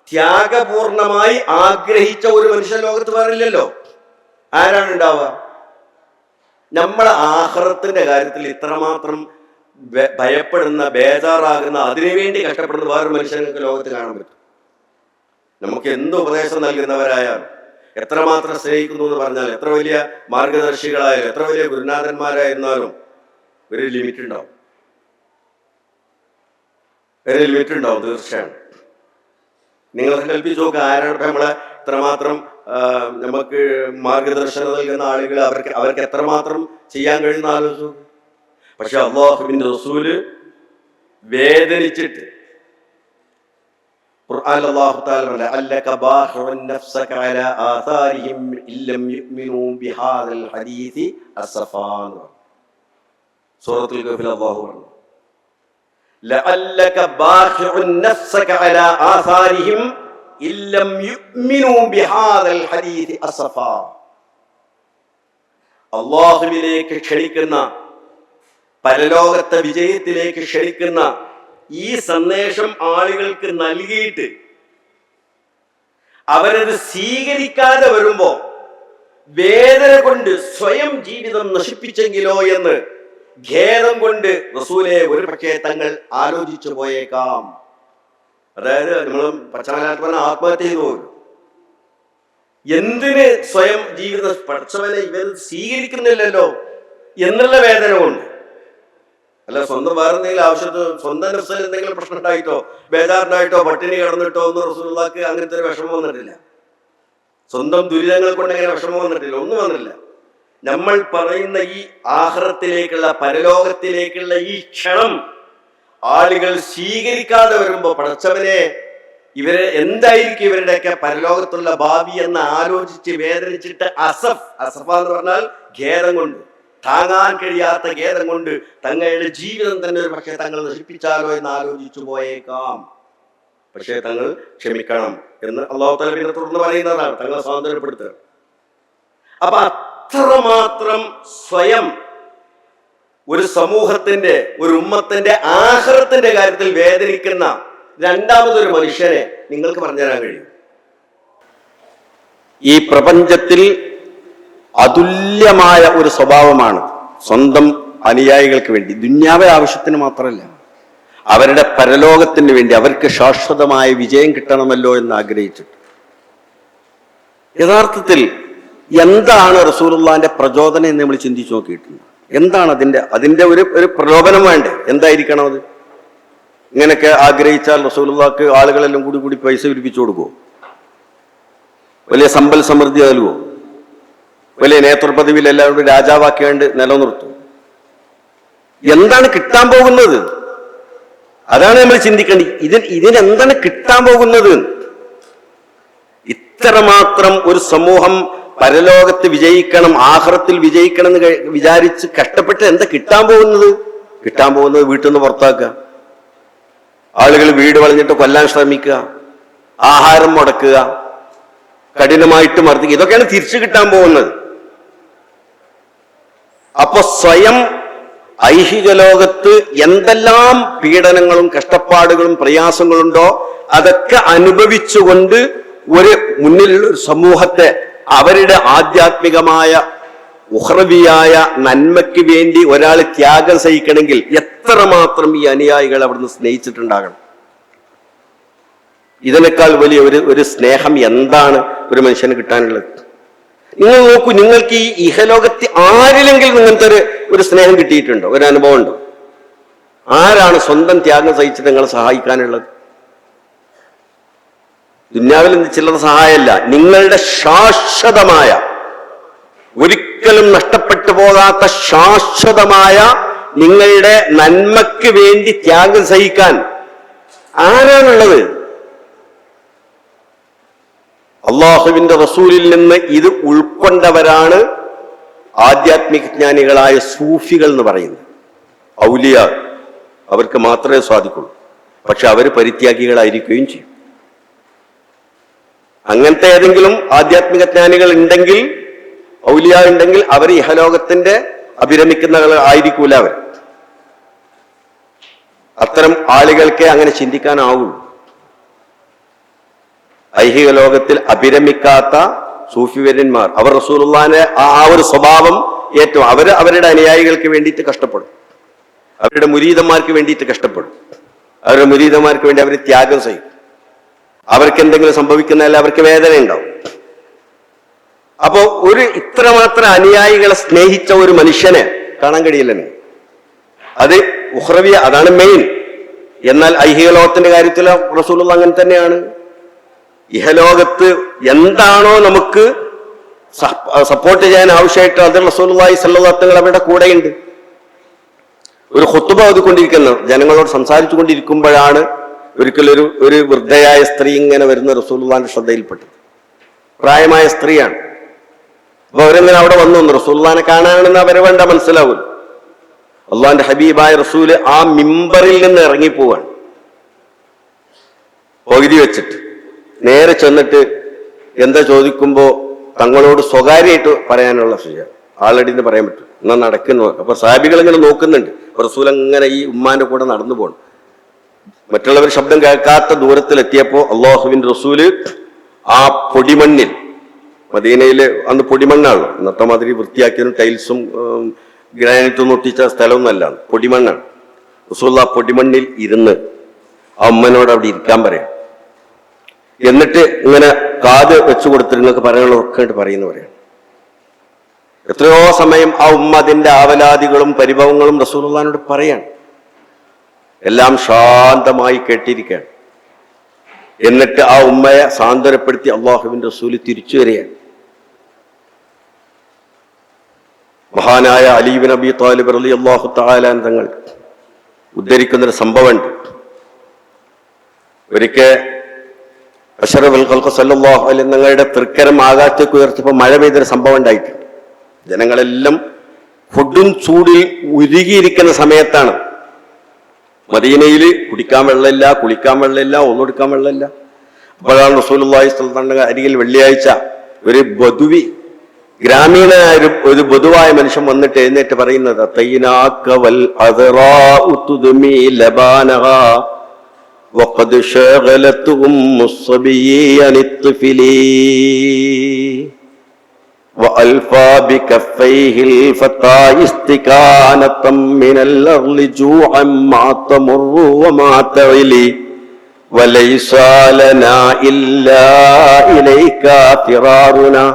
ത്യാഗപൂർണമായി ആഗ്രഹിച്ച ഒരു മനുഷ്യൻ ലോകത്ത് വേറില്ലല്ലോ. ആരാണ് ഉണ്ടാവുക? നമ്മളെ ആഖിറത്തിന്റെ കാര്യത്തിൽ ഇത്രമാത്രം ഭയപ്പെടുന്ന, ബേജാറാകുന്ന, അതിനുവേണ്ടി കഷ്ടപ്പെടുന്ന വേറൊരു മനുഷ്യർക്ക് ലോകത്ത് കാണാൻ പറ്റും. നമുക്ക് എന്ത് ഉപദേശം നൽകുന്നവരായാലും, എത്രമാത്രം സ്നേഹിക്കുന്നു എന്ന് പറഞ്ഞാൽ, എത്ര വലിയ മാർഗദർശികളായാലും, എത്ര വലിയ ഗുരുനാഥന്മാരായിരുന്നാലും ഒരു ലിമിറ്റ് ഉണ്ടാവും. ഒരു ലിമിറ്റ് ഉണ്ടാവും, തീർച്ചയാണ്. നിങ്ങൾ കൽപ്പിച്ചു നോക്കുക, ആരാണ് നമ്മളെ ഇത്രമാത്രം നമുക്ക് മാർഗദർശനം നൽകുന്ന ആളുകൾ, അവർക്ക് എത്രമാത്രം ചെയ്യാൻ കഴിയുന്ന ആലോചിച്ചു. പക്ഷെ അല്ലാഹുവിന്റെ റസൂല് വേദനിച്ചിട്ട് ഖുർആനിൽ അല്ലാഹു തആല പറഞ്ഞു, അല്ലക ബാഖിഉൻ നഫ്സക അലാ ആസാരിഹിം ഇല്ലം യുഅ്മിനൂ ബിഹാദൽ ഹദീസി അസ്സഫാൻ. സൂറത്തുൽ കഹ്ഫിൽ അല്ലാഹു പറഞ്ഞു, ലഅല്ലക ബാഖിഉൻ നഫ്സക അലാ ആസാരിഹിം ഇല്ലം യുഅ്മിനൂ ബിഹാദൽ ഹദീസി അസ്സഫാ. അല്ലാഹുവിലേക്ക് ക്ഷണിക്കുന്ന, പരലോകത്തെ വിജയത്തിലേക്ക് ക്ഷണിക്കുന്ന ഈ സന്ദേശം ആളുകൾക്ക് നൽകിയിട്ട് അവരത് സ്വീകരിക്കാതെ വരുമ്പോ വേദന കൊണ്ട് സ്വയം ജീവിതം നശിപ്പിച്ചെങ്കിലോ എന്ന് ഖേദം കൊണ്ട് റസൂലെ ഒരു പക്ഷേ തങ്ങൾ ആലോചിച്ചു പോയേക്കാം. അതായത് നമ്മൾ പച്ചമലയാളത്തിൽ പറഞ്ഞ ആത്മഹത്യ ചെയ്തു പോലും. എന്തിന് സ്വയം ജീവിതം പഠിച്ചവനെ ഇവർ സ്വീകരിക്കുന്നില്ലല്ലോ എന്നുള്ള വേദന കൊണ്ട്. അല്ല സ്വന്തം വേറെ എന്തെങ്കിലും ആവശ്യത്തിന്, സ്വന്തം നഫ്സിൽ എന്തെങ്കിലും പ്രശ്നം ഉണ്ടായിട്ടോ, ബേജാറുണ്ടായിട്ടോ, പട്ടിണി കിടന്നിട്ടോ ഒന്നും റസൂലുള്ളാഹിക്ക് അങ്ങനത്തെ ഒരു വിഷമം വന്നിട്ടില്ല. സ്വന്തം ദുരിതങ്ങൾ കൊണ്ട് അങ്ങനെ വിഷമം വന്നിട്ടില്ല, ഒന്നും വന്നില്ല. നമ്മൾ പറയുന്ന ഈ ആഖിറത്തിലേക്കുള്ള, പരലോകത്തിലേക്കുള്ള ഈ ക്ഷണം ആളുകൾ സ്വീകരിക്കാതെ വരുമ്പോ, പടച്ചവനെ ഇവരെ എന്തായിരിക്കും ഇവരുടെയൊക്കെ പരലോകത്തുള്ള ഭാവി എന്ന് ആലോചിച്ച് വേദനിച്ചിട്ട് അസഫ എന്ന് പറഞ്ഞാൽ ഖേദം കൊണ്ട്, താങ്ങാൻ കഴിയാത്ത ഖേദം കൊണ്ട് തങ്ങളുടെ ജീവിതം തന്നെ ഒരു പക്ഷേ തങ്ങൾ നശിപ്പിച്ചാലോ എന്ന് ആലോചിച്ചു പോയേക്കാം. പക്ഷേ തങ്ങൾ ക്ഷമിക്കണം എന്ന് അല്ലാഹു തആല പിന്നെ തുടർന്ന് പറയുന്നതാണ്, തങ്ങളെ സ്വാതന്ത്ര്യപ്പെടുത്തുക. അപ്പൊ അത്രമാത്രം സ്വയം ഒരു സമൂഹത്തിന്റെ, ഒരു ഉമ്മത്തിന്റെ ആഖിറത്തിന്റെ കാര്യത്തിൽ വേദനിക്കുന്ന രണ്ടാമതൊരു മനുഷ്യനെ നിങ്ങൾക്ക് പറഞ്ഞുതരാൻ കഴിയും? ഈ പ്രപഞ്ചത്തിൽ അതുല്യമായ ഒരു സ്വഭാവമാണ് സ്വന്തം അനുയായികൾക്ക് വേണ്ടി, ദുന്യാവെ ആവശ്യത്തിന് മാത്രമല്ല, അവരുടെ പരലോകത്തിന് വേണ്ടി, അവർക്ക് ശാശ്വതമായ വിജയം കിട്ടണമല്ലോ എന്ന് ആഗ്രഹിച്ചിട്ട്. യഥാർത്ഥത്തിൽ എന്താണ് റസൂലുള്ളാഹിന്റെ പ്രചോദനം എന്ന് നമ്മൾ ചിന്തിച്ചു നോക്കിയിട്ടുണ്ട്. എന്താണ് അതിന്റെ ഒരു പ്രലോഭനം വേണ്ടേ? എന്തായിരിക്കണം അത്? ഇങ്ങനെയൊക്കെ ആഗ്രഹിച്ചാൽ റസൂലുള്ളാഹിക്ക് ആളുകളെല്ലാം കൂടി പൈസ പിരിപ്പിച്ചു കൊടുക്കുമോ? വലിയ സമ്പൽ സമൃദ്ധി നൽകുമോ? വലിയ നേതൃപദവിയിൽ എല്ലാവരും രാജാവാക്കിയാണ്ട് നിലനിർത്തും? എന്താണ് കിട്ടാൻ പോകുന്നത്? അതാണ് നമ്മൾ ചിന്തിക്കേണ്ടത്. ഇതിനെന്താണ് കിട്ടാൻ പോകുന്നത്? ഇത്രമാത്രം ഒരു സമൂഹം പരലോകത്ത് വിജയിക്കണം, ആഖിറത്തിൽ വിജയിക്കണം എന്ന് വിചാരിച്ച് കഷ്ടപ്പെട്ട് എന്താ കിട്ടാൻ പോകുന്നത്? കിട്ടാൻ പോകുന്നത് വീട്ടിൽ നിന്ന് പുറത്താക്കുക, ആളുകൾ വീട് വളഞ്ഞിട്ട് കൊല്ലാൻ ശ്രമിക്കുക, ആഹാരം മുടക്കുക, കഠിനമായിട്ട് മർദ്ദിക്കുക, ഇതൊക്കെയാണ് തിരിച്ചു കിട്ടാൻ പോകുന്നത്. അപ്പൊ സ്വയം ഐഹിക ലോകത്ത് എന്തെല്ലാം പീഡനങ്ങളും കഷ്ടപ്പാടുകളും പ്രയാസങ്ങളുണ്ടോ അതൊക്കെ അനുഭവിച്ചുകൊണ്ട് ഒരു മുന്നിലുള്ള ഒരു സമൂഹത്തെ അവരുടെ ആധ്യാത്മികമായ ഉഖ്റവിയായ നന്മയ്ക്ക് വേണ്ടി ഒരാൾ ത്യാഗം സഹിക്കണമെങ്കിൽ എത്ര എത്രമാത്രം ഈ അനുയായികൾ അവിടുന്ന് സ്നേഹിച്ചിട്ടുണ്ടാകണം. ഇതിനേക്കാൾ വലിയ ഒരു സ്നേഹം എന്താണ് ഒരു മനുഷ്യന് കിട്ടാനുള്ളത്? നിങ്ങൾ നോക്കൂ, നിങ്ങൾക്ക് ഈ ഇഹലോകത്ത് ആരിലെങ്കിലും ഇങ്ങനത്തെ ഒരു സ്നേഹം കിട്ടിയിട്ടുണ്ടോ? ഒരു അനുഭവം ഉണ്ടോ? ആരാണ് സ്വന്തം ത്യാഗം സഹിച്ചിട്ട് നിങ്ങളെ സഹായിക്കാനുള്ളത്? ദുന്യാവിൽ നിന്ന് ചില്ലറ സഹായമല്ല, നിങ്ങളുടെ ശാശ്വതമായ, ഒരിക്കലും നഷ്ടപ്പെട്ടു പോകാത്ത ശാശ്വതമായ നിങ്ങളുടെ നന്മയ്ക്ക് വേണ്ടി ത്യാഗം സഹിക്കാൻ ആരാണുള്ളത്? അള്ളാഹുവിന്റെ റസൂലിൽ നിന്ന് ഇത് ഉൾക്കൊണ്ടവരാണ് ആധ്യാത്മിക ജ്ഞാനികളായ സൂഫികൾ എന്ന് പറയുന്നത്. ഔലിയ, അവർക്ക് മാത്രമേ സാധിക്കുള്ളൂ. പക്ഷെ അവർ പരിത്യാഗികളായിരിക്കുകയും ചെയ്യും. അങ്ങനത്തെ ഏതെങ്കിലും ആധ്യാത്മിക ജ്ഞാനികൾ ഉണ്ടെങ്കിൽ, ഔലിയ ഉണ്ടെങ്കിൽ, അവർ ഇഹലോകത്തിന്റെ അഭിരമിക്കുന്നവർ ആയിരിക്കൂല. അവർ അത്തരം ആളുകൾക്ക് അങ്ങനെ ചിന്തിക്കാനാവുള്ളൂ. ഐഹിക ലോകത്തിൽ അഭിരമിക്കാത്ത സൂഫിവര്യന്മാർ, അവർ റസൂലുള്ളാഹിന്റെ ആ ഒരു സ്വഭാവം ഏറ്റവും, അവരുടെ അനുയായികൾക്ക് വേണ്ടിയിട്ട് കഷ്ടപ്പെടും, അവരുടെ മുരീദന്മാർക്ക് വേണ്ടിയിട്ട് കഷ്ടപ്പെടും, അവരുടെ മുരീദന്മാർക്ക് വേണ്ടി അവർ ത്യാഗം ചെയ്യും. അവർക്ക് എന്തെങ്കിലും സംഭവിക്കുന്നതല്ല, അവർക്ക് വേദന ഉണ്ടാവും. അപ്പോ ഇത്രമാത്രം അനുയായികളെ സ്നേഹിച്ച ഒരു മനുഷ്യനെ കാണാൻ കഴിയില്ല. അത് ഉഖ്റവിയ, അതാണ് മെയിൻ. എന്നാൽ ഐഹിക ലോകത്തിന്റെ കാര്യത്തിൽ റസൂലുള്ളാഹി അങ്ങനെ തന്നെയാണ്. ഇഹലോകത്ത് എന്താണോ നമുക്ക് സപ്പോർട്ട് ചെയ്യാൻ ആവശ്യമായിട്ട് അത് റസൂലുള്ളാഹി സ്വല്ലല്ലാഹു അലൈഹി വസല്ലം അവരുടെ കൂടെയുണ്ട്. ഒരു ഖുത്ബ ഓതിക്കൊണ്ടിരിക്കുന്ന ജനങ്ങളോട് സംസാരിച്ചു കൊണ്ടിരിക്കുമ്പോഴാണ് ഒരിക്കലൊരു വൃദ്ധയായ സ്ത്രീ ഇങ്ങനെ വരുന്ന റസൂലുള്ളാഹിന്റെ ശ്രദ്ധയിൽപ്പെട്ടത്. പ്രായമായ സ്ത്രീയാണ്. അപ്പൊ അവരെങ്ങനെ അവിടെ വന്നു, റസൂലുള്ളാഹിനെ കാണാനെന്ന് അവരെ വേണ്ട മനസ്സിലാവില്ല. അള്ളാഹിന്റെ ഹബീബായ റസൂല് ആ മിമ്പറിൽ നിന്ന് ഇറങ്ങിപ്പോവാണ്. പകുതി വെച്ചിട്ട് നേരെ ചെന്നിട്ട് എന്താ ചോദിക്കുമ്പോ തങ്ങളോട് സ്വകാര്യമായിട്ട് പറയാനുള്ള സുഖം ആൾറെഡി പറയാൻ പറ്റും, എന്നാ നടക്കുന്നു. അപ്പൊ സാഹിബികൾ ഇങ്ങനെ നോക്കുന്നുണ്ട്. റസൂൽ അങ്ങനെ ഈ ഉമ്മാന്റെ കൂടെ നടന്നു പോകണം. മറ്റുള്ളവർ ശബ്ദം കേൾക്കാത്ത ദൂരത്തിലെത്തിയപ്പോ അള്ളാഹുവിന്റെ റസൂല് ആ പൊടിമണ്ണിൽ, മദീനയില് അന്ന് പൊടിമണ്ണാണല്ലോ, ഇന്നത്തെ മാതിരി വൃത്തിയാക്കിയതും ടൈൽസും ഗ്രാനൈറ്റും ഒട്ടിച്ച സ്ഥലമൊന്നുമല്ല, പൊടിമണ്ണാണ്. റസൂൽ ആ പൊടിമണ്ണിൽ ഇരുന്ന് ആ ഉമ്മനോട് അവിടെ ഇരിക്കാൻ പറയാം. എന്നിട്ട് ഇങ്ങനെ കാത് വെച്ചു കൊടുത്തിട്ട് നിങ്ങൾക്ക് പറയാനുള്ളതൊക്കെ പറയുന്നു പറയാം. എത്രയോ സമയം ആ ഉമ്മ അതിന്റെ ആവലാദികളും പരിഭവങ്ങളും റസൂലുള്ളാഹിനോട് പറയാണ്. എല്ലാം ശാന്തമായി കേട്ടിരിക്കുകയാണ്. എന്നിട്ട് ആ ഉമ്മയെ സാന്ത്വനപ്പെടുത്തി അള്ളാഹുവിന്റെ റസൂല് തിരിച്ചു വരികയാണ്. മഹാനായ അലി ഇബ്നു അബീ ത്വാലിബ് റളിയല്ലാഹു തആല തങ്ങൾ ഉദ്ധരിക്കുന്നൊരു സംഭവമുണ്ട്. ഒരിക്കൽ അഷ്റഫുൽ ഖൽഖ് സല്ലല്ലാഹു അലൈഹി വസല്ലം തങ്ങളുടെ തൃക്കരം ആകാശത്തേക്ക് ഉയർത്തിയപ്പോൾ മഴ പെയ്തൊരു സംഭവം ഉണ്ടായിട്ടുണ്ട്. ജനങ്ങളെല്ലാം ഫുഡും ചൂടിൽ ഉരുകിയിരിക്കുന്ന സമയത്താണ്. മദീനയിൽ കുടിക്കാൻ വെള്ളമില്ല, കുളിക്കാൻ വെള്ളമില്ല, ഒന്നെടുക്കാൻ വെള്ളമില്ല. അപ്പോഴാണ് റസൂലുള്ളാഹി സ്വല്ലല്ലാഹു അലൈഹി വസല്ലം അരികിൽ വെള്ളിയാഴ്ച ഒരു ബദുവി, ഗ്രാമീണനായ ഒരു ബദുവായ മനുഷ്യൻ വന്നിട്ട് എഴുന്നേറ്റ് പറയുന്നത്, തൈനാക വൽ അദ്റാഉ തുദ്മി ലബാനഹാ വഖദ് ശഗലത് ഉമ്മുസ്സബിയ്യി അനിത്ഫിലി وألفى بكفيه الفتى استكانة من الأرض جوعا ما تمر وما تعلي وليس لنا إلا إليك فرارنا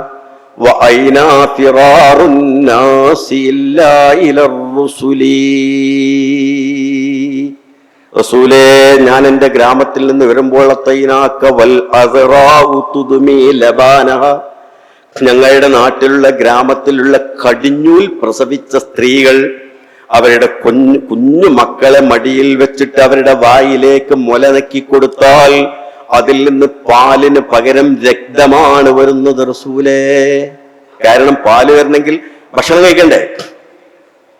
وأين فرار الناس إلا إلى الرسل. റസൂലേ, ഞാൻ എൻ്റെ ഗ്രാമത്തിൽ നിന്ന് വരുമ്പോൾ തൈനാക വൽ അസ്റാഉ തുദ്മി ലബാനഹ, ഞങ്ങളുടെ നാട്ടിലുള്ള ഗ്രാമത്തിലുള്ള കടിഞ്ഞൂൽ പ്രസവിച്ച സ്ത്രീകൾ അവരുടെ കുഞ്ഞു മക്കളെ മടിയിൽ വെച്ചിട്ട് അവരുടെ വായിലേക്ക് മുല നക്കി കൊടുത്താൽ അതിൽ നിന്ന് പാലിന് പകരം രക്തമാണ് വരുന്നത് റസൂലേ. കാരണം പാല് വരണമെങ്കിൽ ഭക്ഷണം കഴിക്കണ്ടേ?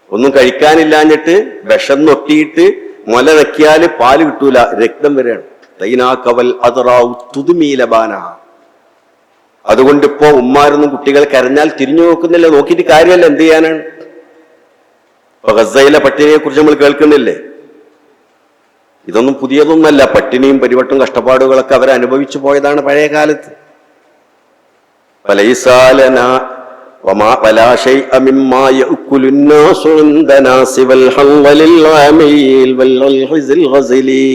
ഒന്നും കഴിക്കാനില്ലാഞ്ഞിട്ട് വിഷം നൊട്ടിയിട്ട് മുല നക്കിയാല് പാല് കിട്ടൂല, രക്തം വരെയാണ്. തൈനാകവൽ അദ്റാഉ തുദ്മി ലബാനഹ. അതുകൊണ്ട് ഇപ്പോ ഉമ്മാരൊന്നും കുട്ടികൾ കരഞ്ഞാൽ തിരിഞ്ഞു നോക്കുന്നില്ല, നോക്കിയിട്ട് കാര്യമല്ല, എന്ത് ചെയ്യാനാണ്? ഇപ്പൊ ഗസയിലെ പട്ടിണിയെ കുറിച്ച് നമ്മൾ കേൾക്കുന്നില്ലേ? ഇതൊന്നും പുതിയതൊന്നല്ല. പട്ടിണിയും പരിവട്ടും കഷ്ടപ്പാടുകളൊക്കെ അവരനുഭവിച്ചു പോയതാണ് പഴയ കാലത്ത്. ولا شيء مما يأكل الناس عندنا سوى الحنظل العميل والعلحز الغزلي.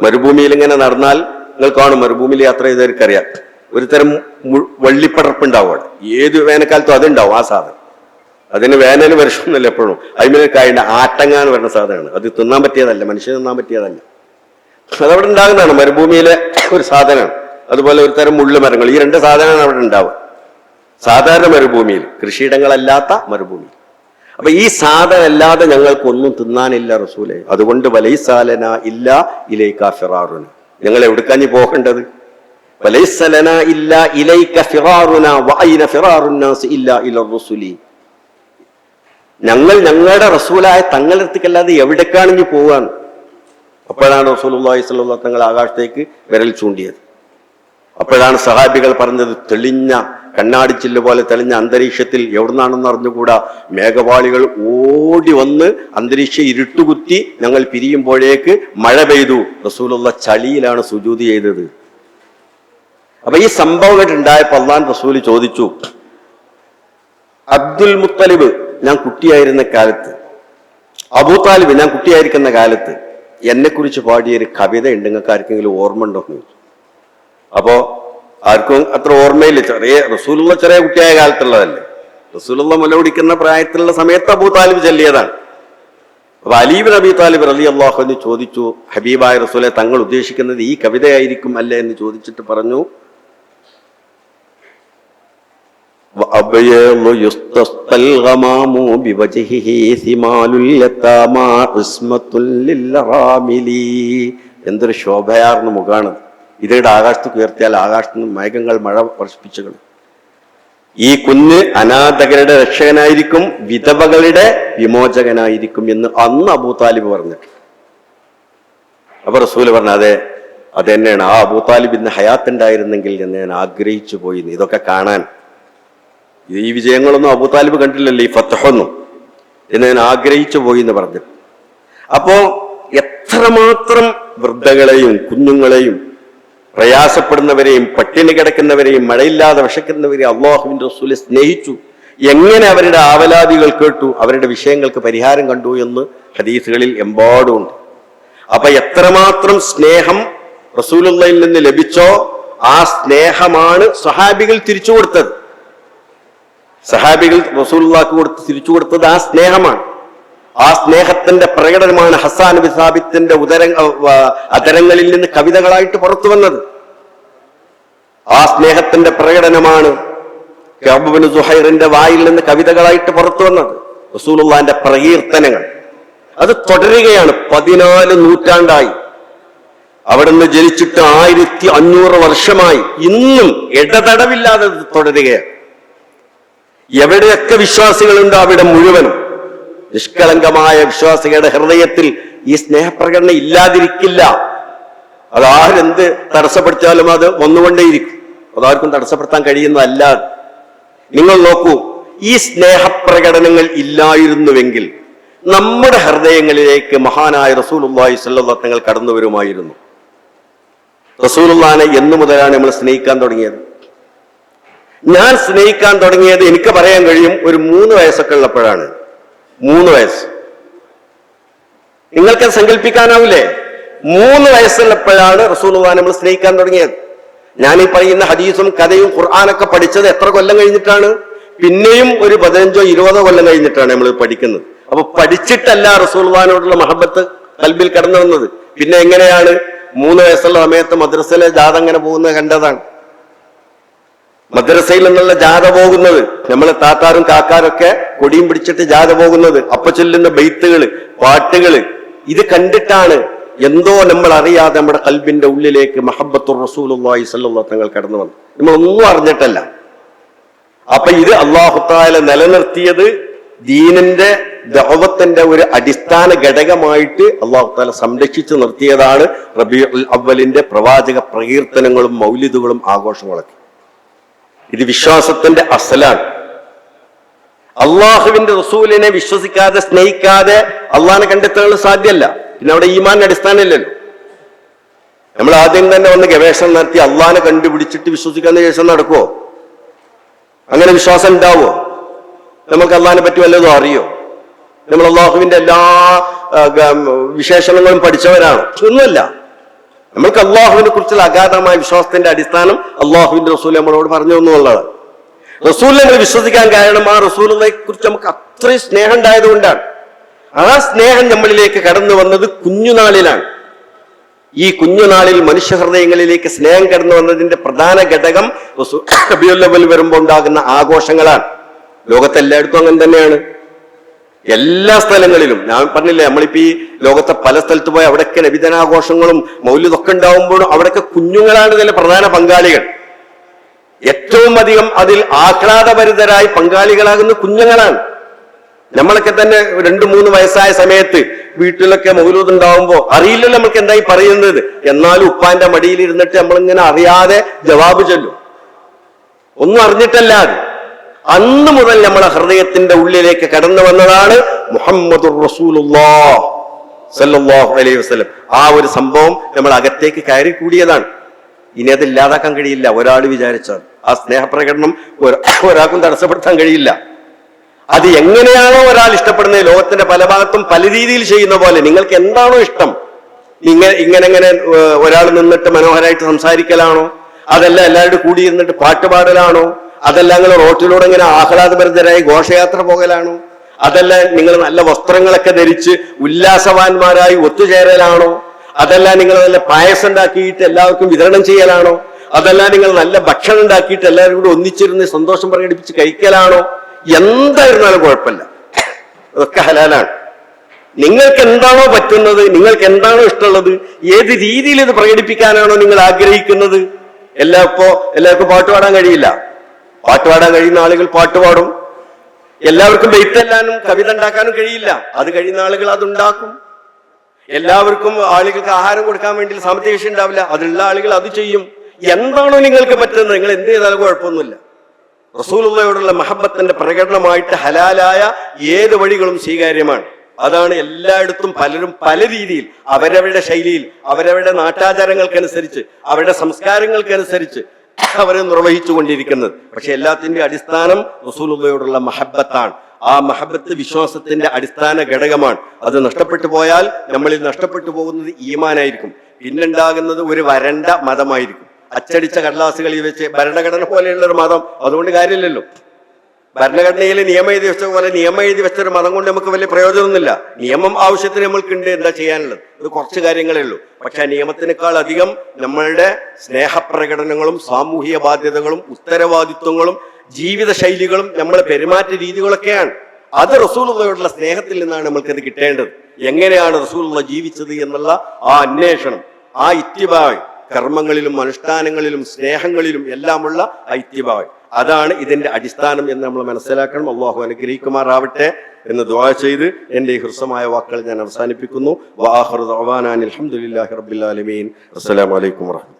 മരുഭൂമിയിൽ ഇങ്ങനെ നടന്നാൽ നിങ്ങൾ കാണും, മരുഭൂമിയിൽ യാത്ര ചെയ്തവർക്കറിയാം, ഒരു തരം വള്ളിപ്പടർപ്പുണ്ടാവും അവിടെ. ഏത് വേനൽക്കാലത്തും അതുണ്ടാവും ആ സാധനം. അതിന് വേനൽ വർഷമൊന്നുമില്ല, എപ്പോഴും അതിന് ആട്ടങ്ങാന്ന് പറയുന്ന സാധനമാണ്. അത് തിന്നാൻ പറ്റിയതല്ല, മനുഷ്യന് തിന്നാൻ പറ്റിയതല്ല, അതവിടെ ഉണ്ടാകുന്നതാണ്. മരുഭൂമിയിലെ ഒരു സാധനമാണ്. അതുപോലെ ഒരു തരം മുള്ളുമരങ്ങൾ, ഈ രണ്ട് സാധനമാണ് അവിടെ ഉണ്ടാവുക സാധാരണ മരുഭൂമിയിൽ, കൃഷിയിടങ്ങളല്ലാത്ത മരുഭൂമിയിൽ. അപ്പൊ ഈ സാധനം അല്ലാതെ ഞങ്ങൾക്കൊന്നും തിന്നാനില്ല റസൂലെ. അതുകൊണ്ട് വലൈസാലന ഇല്ല ഇലൈക ഫിറാറുന, ഞങ്ങൾ എവിടുക്കാഞ്ഞ് പോകേണ്ടത്? വലൈസലന ഇല്ല ഇലൈക ഫിറാറുന വഅൈന ഫിറാറുന്നാസ് ഇല്ല ഇല റസൂലി. ഞങ്ങൾ ഞങ്ങളുടെ റസൂലായ തങ്ങളുടെ അടുത്തേക്കല്ലാതെ എവിടേക്കാണെങ്കിൽ പോവാണ്. അപ്പോഴാണ് റസൂലുള്ളാഹി സ്വല്ലല്ലാഹു അലൈഹി വസല്ലം തങ്ങൾ ആകാശത്തേക്ക് വിരൽ ചൂണ്ടിയത്. അപ്പോഴാണ് സഹാബികൾ പറഞ്ഞത്, തെളിഞ്ഞ കണ്ണാടിച്ചില്ല് പോലെ തെളിഞ്ഞ അന്തരീക്ഷത്തിൽ, എവിടുന്നാണെന്ന് അറിഞ്ഞുകൂടാ, മേഘവാളികൾ ഓടി വന്ന് അന്തരീക്ഷം ഇരുട്ടുകുത്തി ഞങ്ങൾ പിരിയുമ്പോഴേക്ക് മഴ പെയ്തു. റസൂലുള്ള ചളിയിലാണ് സുജൂദ് ചെയ്തത്. അപ്പൊ ഈ സംഭവങ്ങൾ ഉണ്ടായപ്പോൾ അല്ലാഹുവിന്റെ റസൂല് ചോദിച്ചു, അബ്ദുൽ മുത്തലിബ് ഞാൻ കുട്ടിയായിരുന്ന കാലത്ത്, അബൂ താലിബ് ഞാൻ കുട്ടിയായിരിക്കുന്ന കാലത്ത് എന്നെ കുറിച്ച് പാടിയൊരു കവിത ഉണ്ട്, നിങ്ങൾക്ക് ആർക്കെങ്കിലും ഓർമ്മ ഉണ്ടോ എന്ന് ചോദിച്ചു. അപ്പോ ആർക്കും അത്ര ഓർമ്മയില്ല. റസൂലുള്ള ചെറിയ കുട്ടിയായ കാലത്തുള്ളതല്ലേ, റസൂലുള്ള മുലകുടിക്കുന്ന പ്രായത്തിലുള്ള സമയത്ത് അബൂ താലിബ് ചൊല്ലിയതാണ്. അപ്പൊ അലി ഇബ്നു അബീ താലിബ് റളിയല്ലാഹു അൻഹു ചോദിച്ചു, ഹബീബായ റസൂലെ തങ്ങൾ ഉദ്ദേശിക്കുന്നത് ഈ കവിതയായിരിക്കും അല്ലേ എന്ന് ചോദിച്ചിട്ട് പറഞ്ഞു, എന്തൊരു ശോഭയാർന്ന മുഖാണ്. ഇതിയുടെ ആകാശത്ത് ഉയർത്തിയാൽ ആകാശത്ത് നിന്ന് മേഘങ്ങൾ മഴ വർഷിപ്പിച്ചുകൾ. ഈ കുഞ്ഞ് അനാഥകരുടെ രക്ഷകനായിരിക്കും, വിധവകളുടെ വിമോചകനായിരിക്കും എന്ന് അന്ന് അബൂ താലിബ് പറഞ്ഞിട്ട്. അപ്പൊ റസൂല് പറഞ്ഞ അതെ അത് തന്നെയാണ്, ആ അബൂ താലിബിന് ഹയാത്ത് ഉണ്ടായിരുന്നെങ്കിൽ എന്ന് ഞാൻ ആഗ്രഹിച്ചു പോയി. ഇതൊക്കെ കാണാൻ ഈ വിജയങ്ങളൊന്നും അബൂ താലിബ് കണ്ടില്ലല്ലോ, ഈ ഫത്ഹൊന്നും, എന്ന് ഞാൻ ആഗ്രഹിച്ചു പോയി എന്ന് പറഞ്ഞു. അപ്പോ എത്രമാത്രം വൃദ്ധകളെയും കുഞ്ഞുങ്ങളെയും പ്രയാസപ്പെടുന്നവരെയും പട്ടിണി കിടക്കുന്നവരെയും മഴയില്ലാതെ വിശക്കുന്നവരെയും അല്ലാഹുവിന്റെ റസൂൽ സ്നേഹിച്ചു. എങ്ങനെ അവരുടെ ആവലാദികൾ കേട്ടു, അവരുടെ വിഷയങ്ങൾക്ക് പരിഹാരം കണ്ടു എന്ന് ഹദീസുകളിൽ എമ്പാടുമുണ്ട്. അപ്പൊ എത്രമാത്രം സ്നേഹം റസൂലുള്ളാഹിൽ നിന്ന് ലഭിച്ചോ ആ സ്നേഹമാണ് സഹാബികൾ തിരിച്ചു കൊടുത്തത്. സഹാബികൾ റസൂലുള്ളാഹിക്ക് തിരിച്ചു കൊടുത്തത് ആ സ്നേഹമാണ്. ആ സ്നേഹത്തിന്റെ പ്രകടനമാണ് ഹസ്സാൻ ബിൻ സാബിത്തിന്റെ അതരങ്ങളിൽ നിന്ന് കവിതകളായിട്ട് പുറത്തു വന്നത്. ആ സ്നേഹത്തിന്റെ പ്രകടനമാണ് കഅബ് ബിൻ സുഹൈറിന്റെ വായിൽ നിന്ന് കവിതകളായിട്ട് പുറത്തു വന്നത്. റസൂലുള്ളാഹിന്റെ പ്രകീർത്തനങ്ങൾ അത് തുടരുകയാണ്. 14 നൂറ്റാണ്ടായി, അവിടുന്ന് ജനിച്ചിട്ട് 1500 വർഷമായി, ഇന്നും ഇടതടവില്ലാതെ തുടരുകയാണ്. എവിടെയൊക്കെ വിശ്വാസികളുണ്ടോ അവിടെ മുഴുവനും നിഷ്കളങ്കമായ വിശ്വാസികളുടെ ഹൃദയത്തിൽ ഈ സ്നേഹപ്രകടനം ഇല്ലാതിരിക്കില്ല. അതാരെന്ത് തടസ്സപ്പെടുത്തിയാലും അത് വന്നുകൊണ്ടേയിരിക്കും. അതാർക്കും തടസ്സപ്പെടുത്താൻ കഴിയുന്നതല്ല. നിങ്ങൾ നോക്കൂ, ഈ സ്നേഹപ്രകടനങ്ങൾ ഇല്ലായിരുന്നുവെങ്കിൽ നമ്മുടെ ഹൃദയങ്ങളിലേക്ക് മഹാനായ റസൂലുള്ളാഹി സ്വല്ലല്ലാഹു അലൈഹി വസല്ലം കടന്നു വരുമായിരുന്നു. റസൂലുള്ളാഹിനെ എന്നു മുതലാണ് നമ്മൾ സ്നേഹിക്കാൻ തുടങ്ങിയത്? ഞാൻ സ്നേഹിക്കാൻ തുടങ്ങിയത് എനിക്ക് പറയാൻ കഴിയും ഒരു 3 വയസ്സൊക്കെ ഉള്ളപ്പോഴാണ്. 3 വയസ്സ് നിങ്ങൾക്ക് സങ്കല്പിക്കാനാവില്ലേ? 3 വയസ്സുള്ളപ്പോഴാണ് റസൂലുള്ളാഹിനെ നമ്മൾ സ്നേഹിക്കാൻ തുടങ്ങിയത്. ഞാൻ ഈ പറയുന്ന ഹദീസും കഥയും ഖുർആനൊക്കെ പഠിച്ചത് എത്ര കൊല്ലം കഴിഞ്ഞിട്ടാണ്? പിന്നെയും ഒരു 15 20 കൊല്ലം കഴിഞ്ഞിട്ടാണ് നമ്മൾ പഠിക്കുന്നത്. അപ്പൊ പഠിച്ചിട്ടല്ല റസൂലുള്ളാഹിനോടുള്ള മഹബത്ത് ഖൽബിൽ കടന്നു വന്നത്. പിന്നെ എങ്ങനെയാണ്? 3 വയസ്സുള്ള സമയത്ത് മദ്രസയിലെ ജാഥ അങ്ങനെ പോകുന്നത് കണ്ടതാണ്. മദ്രസയിൽ നിന്നുള്ള ജാഥ പോകുന്നത്, നമ്മളെ താത്താരും കാക്കാരൊക്കെ കൊടിയും പിടിച്ചിട്ട് ജാഥ പോകുന്നത്, അപ്പ ചൊല്ലുന്ന ബെയ്ത്തുകള് പാട്ടുകള്, ഇത് കണ്ടിട്ടാണ് എന്തോ നമ്മൾ അറിയാതെ നമ്മുടെ ഖൽബിന്റെ ഉള്ളിലേക്ക് മഹബ്ബത്തുർ റസൂലുള്ളാഹി സ്വല്ലല്ലാഹു അലൈഹി വസല്ലം കടന്നു വന്നു. നമ്മളൊന്നും അറിഞ്ഞിട്ടല്ല. അപ്പൊ ഇത് അല്ലാഹു തആല നിലനിർത്തിയത് ദീനിന്റെ ദഅവത്തിന്റെ ഒരു അടിസ്ഥാന ഘടകമായിട്ട് അല്ലാഹു തആല സംരക്ഷിച്ചു നിർത്തിയതാണ് റബീഉൽ അവ്വലിന്റെ പ്രവാചക പ്രകീർത്തനങ്ങളും മൗലിദുകളും ആഘോഷങ്ങളൊക്കെ. ഇത് വിശ്വാസത്തിന്റെ അസലാണ്. അള്ളാഹുവിന്റെ റസൂലിനെ വിശ്വസിക്കാതെ സ്നേഹിക്കാതെ അള്ളാഹിനെ കണ്ടെത്താനുള്ള സാധ്യമല്ല. പിന്നെ അവിടെ ഈമാന്റെ അടിസ്ഥാനമില്ലല്ലോ. നമ്മൾ ആദ്യം തന്നെ വന്ന് ഗവേഷണം നടത്തി അള്ളാഹിനെ കണ്ടുപിടിച്ചിട്ട് വിശ്വസിക്കാന്ന് ഗവേഷണം നടക്കുമോ? അങ്ങനെ വിശ്വാസം ഉണ്ടാവുമോ? നമുക്ക് അള്ളാഹിനെ പറ്റി വല്ലതും അറിയോ? നമ്മൾ അള്ളാഹുവിന്റെ എല്ലാ വിശേഷണങ്ങളും പഠിച്ചവരാണ്? ഒന്നുമല്ല. നമ്മൾക്ക് അള്ളാഹുവിനെ കുറിച്ചുള്ള അഗാധമായ വിശ്വാസത്തിന്റെ അടിസ്ഥാനം അള്ളാഹുവിന്റെ റസൂൽ നമ്മളോട് പറഞ്ഞു എന്നുള്ളതാണ്. റസൂലിനെ നമ്മൾ വിശ്വസിക്കാൻ കാരണം ആ റസൂലിനെ കുറിച്ച് നമുക്ക് അത്രയും സ്നേഹം ഉണ്ടായതുകൊണ്ടാണ്. ആ സ്നേഹം നമ്മളിലേക്ക് കടന്നു വന്നത് കുഞ്ഞുനാളിലാണ്. ഈ കുഞ്ഞുനാളിൽ മനുഷ്യ ഹൃദയങ്ങളിലേക്ക് സ്നേഹം കടന്നു വന്നതിന്റെ പ്രധാന ഘടകം റബീഉൽ അവ്വൽ വരുമ്പോൾ ഉണ്ടാകുന്ന ആഘോഷങ്ങളാണ്. ലോകത്തെല്ലായിടത്തും അങ്ങനെ തന്നെയാണ്. എല്ലാ സ്ഥലങ്ങളിലും ഞാൻ പറഞ്ഞില്ലേ, നമ്മളിപ്പോ ഈ ലോകത്തെ പല സ്ഥലത്ത് പോയി അവിടെയൊക്കെ നബിദിനാഘോഷങ്ങളും മൗലിദൊക്കെ ഉണ്ടാവുമ്പോഴും അവിടെയൊക്കെ കുഞ്ഞുങ്ങളാണ് ഇതിലെ പ്രധാന പങ്കാളികൾ. ഏറ്റവും അധികം അതിൽ ആഹ്ലാദഭരിതരായി പങ്കാളികളാകുന്ന കുഞ്ഞുങ്ങളാണ്. നമ്മളൊക്കെ തന്നെ 2-3 വയസ്സായ സമയത്ത് വീട്ടിലൊക്കെ മൗലൂദ് ഉണ്ടാവുമ്പോ അറിയില്ലല്ലോ നമ്മൾക്ക് എന്തായി പറയുന്നത്, എന്നാലും ഉപ്പാന്റെ മടിയിൽ ഇരുന്നിട്ട് നമ്മളിങ്ങനെ അറിയാതെ ജവാബ് ചൊല്ലും. ഒന്നും അറിഞ്ഞിട്ടല്ലാതെ അന്ന് മുതൽ നമ്മളെ ഹൃദയത്തിന്റെ ഉള്ളിലേക്ക് കടന്നു വന്നതാണ് മുഹമ്മദുർ റസൂലുള്ളാഹ് സല്ലല്ലാഹു അലൈഹി വസല്ലം. ആ ഒരു സംഭവം നമ്മൾ അകത്തേക്ക് കയറി കൂടിയതാണ്. ഇനി അത് ഇല്ലാതാക്കാൻ കഴിയില്ല. ഒരാൾ വിചാരിച്ചാൽ ആ സ്നേഹപ്രകടനം ഒരാൾക്കും തടസ്സപ്പെടുത്താൻ കഴിയില്ല. അത് എങ്ങനെയാണോ ഒരാൾ ഇഷ്ടപ്പെടുന്നത്, ലോകത്തിന്റെ പല ഭാഗത്തും പല രീതിയിൽ ചെയ്യുന്ന പോലെ നിങ്ങൾക്ക് എന്താണോ ഇഷ്ടം, ഇങ്ങനെ ഒരാൾ നിന്നിട്ട് മനോഹരമായിട്ട് സംസാരിക്കലാണോ, അതല്ല എല്ലാവരും കൂടി ഇരുന്നിട്ട് പാട്ടുപാടലാണോ, അതല്ല നിങ്ങൾ റോട്ടിലൂടെ ഇങ്ങനെ ആഹ്ലാദഭരിതരായി ഘോഷയാത്ര പോകലാണോ, അതല്ല നിങ്ങൾ നല്ല വസ്ത്രങ്ങളൊക്കെ ധരിച്ച് ഉല്ലാസവാന്മാരായി ഒത്തുചേരലാണോ, അതല്ല നിങ്ങൾ നല്ല പായസം ഉണ്ടാക്കിയിട്ട് എല്ലാവർക്കും വിതരണം ചെയ്യലാണോ, അതല്ല നിങ്ങൾ നല്ല ഭക്ഷണം ഉണ്ടാക്കിയിട്ട് എല്ലാവരും കൂടി ഒന്നിച്ചിരുന്ന് സന്തോഷം പ്രകടിപ്പിച്ച് കഴിക്കലാണോ, എന്തായിരുന്നാലും കുഴപ്പമില്ല, അതൊക്കെ ഹലാലാണ്. നിങ്ങൾക്ക് എന്താണോ പറ്റുന്നത്, നിങ്ങൾക്ക് എന്താണോ ഇഷ്ടമുള്ളത്, ഏത് രീതിയിൽ ഇത് പ്രകടിപ്പിക്കാനാണോ നിങ്ങൾ ആഗ്രഹിക്കുന്നത്. എല്ലാവർക്കും പാട്ട് പാടാൻ കഴിയില്ല. പാട്ട് പാടാൻ കഴിയുന്ന ആളുകൾ പാട്ട് പാടും. എല്ലാവർക്കും ബെയ്ത്തെല്ലാനും കവിത ഉണ്ടാക്കാനും കഴിയില്ല. അത് കഴിയുന്ന ആളുകൾ അതുണ്ടാക്കും. എല്ലാവർക്കും ആളുകൾക്ക് ആഹാരം കൊടുക്കാൻ വേണ്ടി സാമ്പത്തിക വിഷയം ഉണ്ടാവില്ല. അതിലുള്ള ആളുകൾ അത് ചെയ്യും. എന്താണോ നിങ്ങൾക്ക് പറ്റുന്നത് നിങ്ങൾ എന്ത് ചെയ്താലും കുഴപ്പമൊന്നുമില്ല. റസൂലുള്ളാഹിയോടുള്ള മഹബത്തിന്റെ പ്രകടനമായിട്ട് ഹലാലായ ഏത് വഴികളും സ്വീകാര്യമാണ്. അതാണ് എല്ലായിടത്തും പലരും പല രീതിയിൽ അവരവരുടെ ശൈലിയിൽ അവരവരുടെ നാട്ടാചാരങ്ങൾക്കനുസരിച്ച് അവരുടെ സംസ്കാരങ്ങൾക്കനുസരിച്ച് അവരെ നിർവഹിച്ചു കൊണ്ടിരിക്കുന്നത്. പക്ഷെ എല്ലാത്തിന്റെയും അടിസ്ഥാനം റസൂലുള്ളാഹിയോടുള്ള മഹബത്താണ്. ആ മഹബത്ത് വിശ്വാസത്തിന്റെ അടിസ്ഥാന ഘടകമാണ്. അത് നഷ്ടപ്പെട്ടു പോയാൽ നമ്മളിൽ നഷ്ടപ്പെട്ടു പോകുന്നത് ഈമാനായിരിക്കും. പിന്നുണ്ടാകുന്നത് ഒരു വരണ്ട മതമായിരിക്കും. അച്ചടിച്ച കടലാസുകളിൽ വെച്ച് ഭരണഘടന പോലെയുള്ള ഒരു മതം, അതുകൊണ്ട് കാര്യമില്ലല്ലോ. ഭരണഘടനയിൽ നിയമം എഴുതി വെച്ച പോലെ നിയമം എഴുതി വെച്ചൊരു മതം കൊണ്ട് നമുക്ക് വലിയ പ്രയോജനമൊന്നുമില്ല. നിയമം ആവശ്യത്തിന് നമ്മൾക്കുണ്ട്, എന്താ ചെയ്യാനുള്ളത്? ഇത് കുറച്ച് കാര്യങ്ങളേ ഉള്ളൂ. പക്ഷെ ആ നിയമത്തിനേക്കാൾ അധികം നമ്മളുടെ സ്നേഹപ്രകടനങ്ങളും സാമൂഹിക ബാധ്യതകളും ഉത്തരവാദിത്വങ്ങളും ജീവിത ശൈലികളും നമ്മുടെ പെരുമാറ്റ രീതികളൊക്കെയാണ്. അത് റസൂലുള്ളാഹിയോടുള്ള സ്നേഹത്തിൽ നിന്നാണ് നമ്മൾക്കത് കിട്ടേണ്ടത്. എങ്ങനെയാണ് റസൂലുള്ള ജീവിച്ചത് എന്നുള്ള ആ അന്വേഷണം, ആ ഇത്തിബായ്, കർമ്മങ്ങളിലും അനുഷ്ഠാനങ്ങളിലും സ്നേഹങ്ങളിലും എല്ലാമുള്ള ഇത്തിബായ്, അതാണ് ഇതിന്റെ അടിസ്ഥാനം എന്ന് നമ്മൾ മനസ്സിലാക്കണം. അല്ലാഹു അനുഗ്രഹിക്കുമാറാവട്ടെ എന്ന് ദുആ ചെയ്ത് എന്റെ ഈ ഹൃസ്വമായ വാക്കുകൾ ഞാൻ അവസാനിപ്പിക്കുന്നു. വആഖിറു ദഅവാനാ അൽഹംദുലില്ലാഹി റബ്ബിൽ ആലമീൻ. അസ്സലാമു അലൈക്കും വറഹ്മത്തുള്ളാഹി.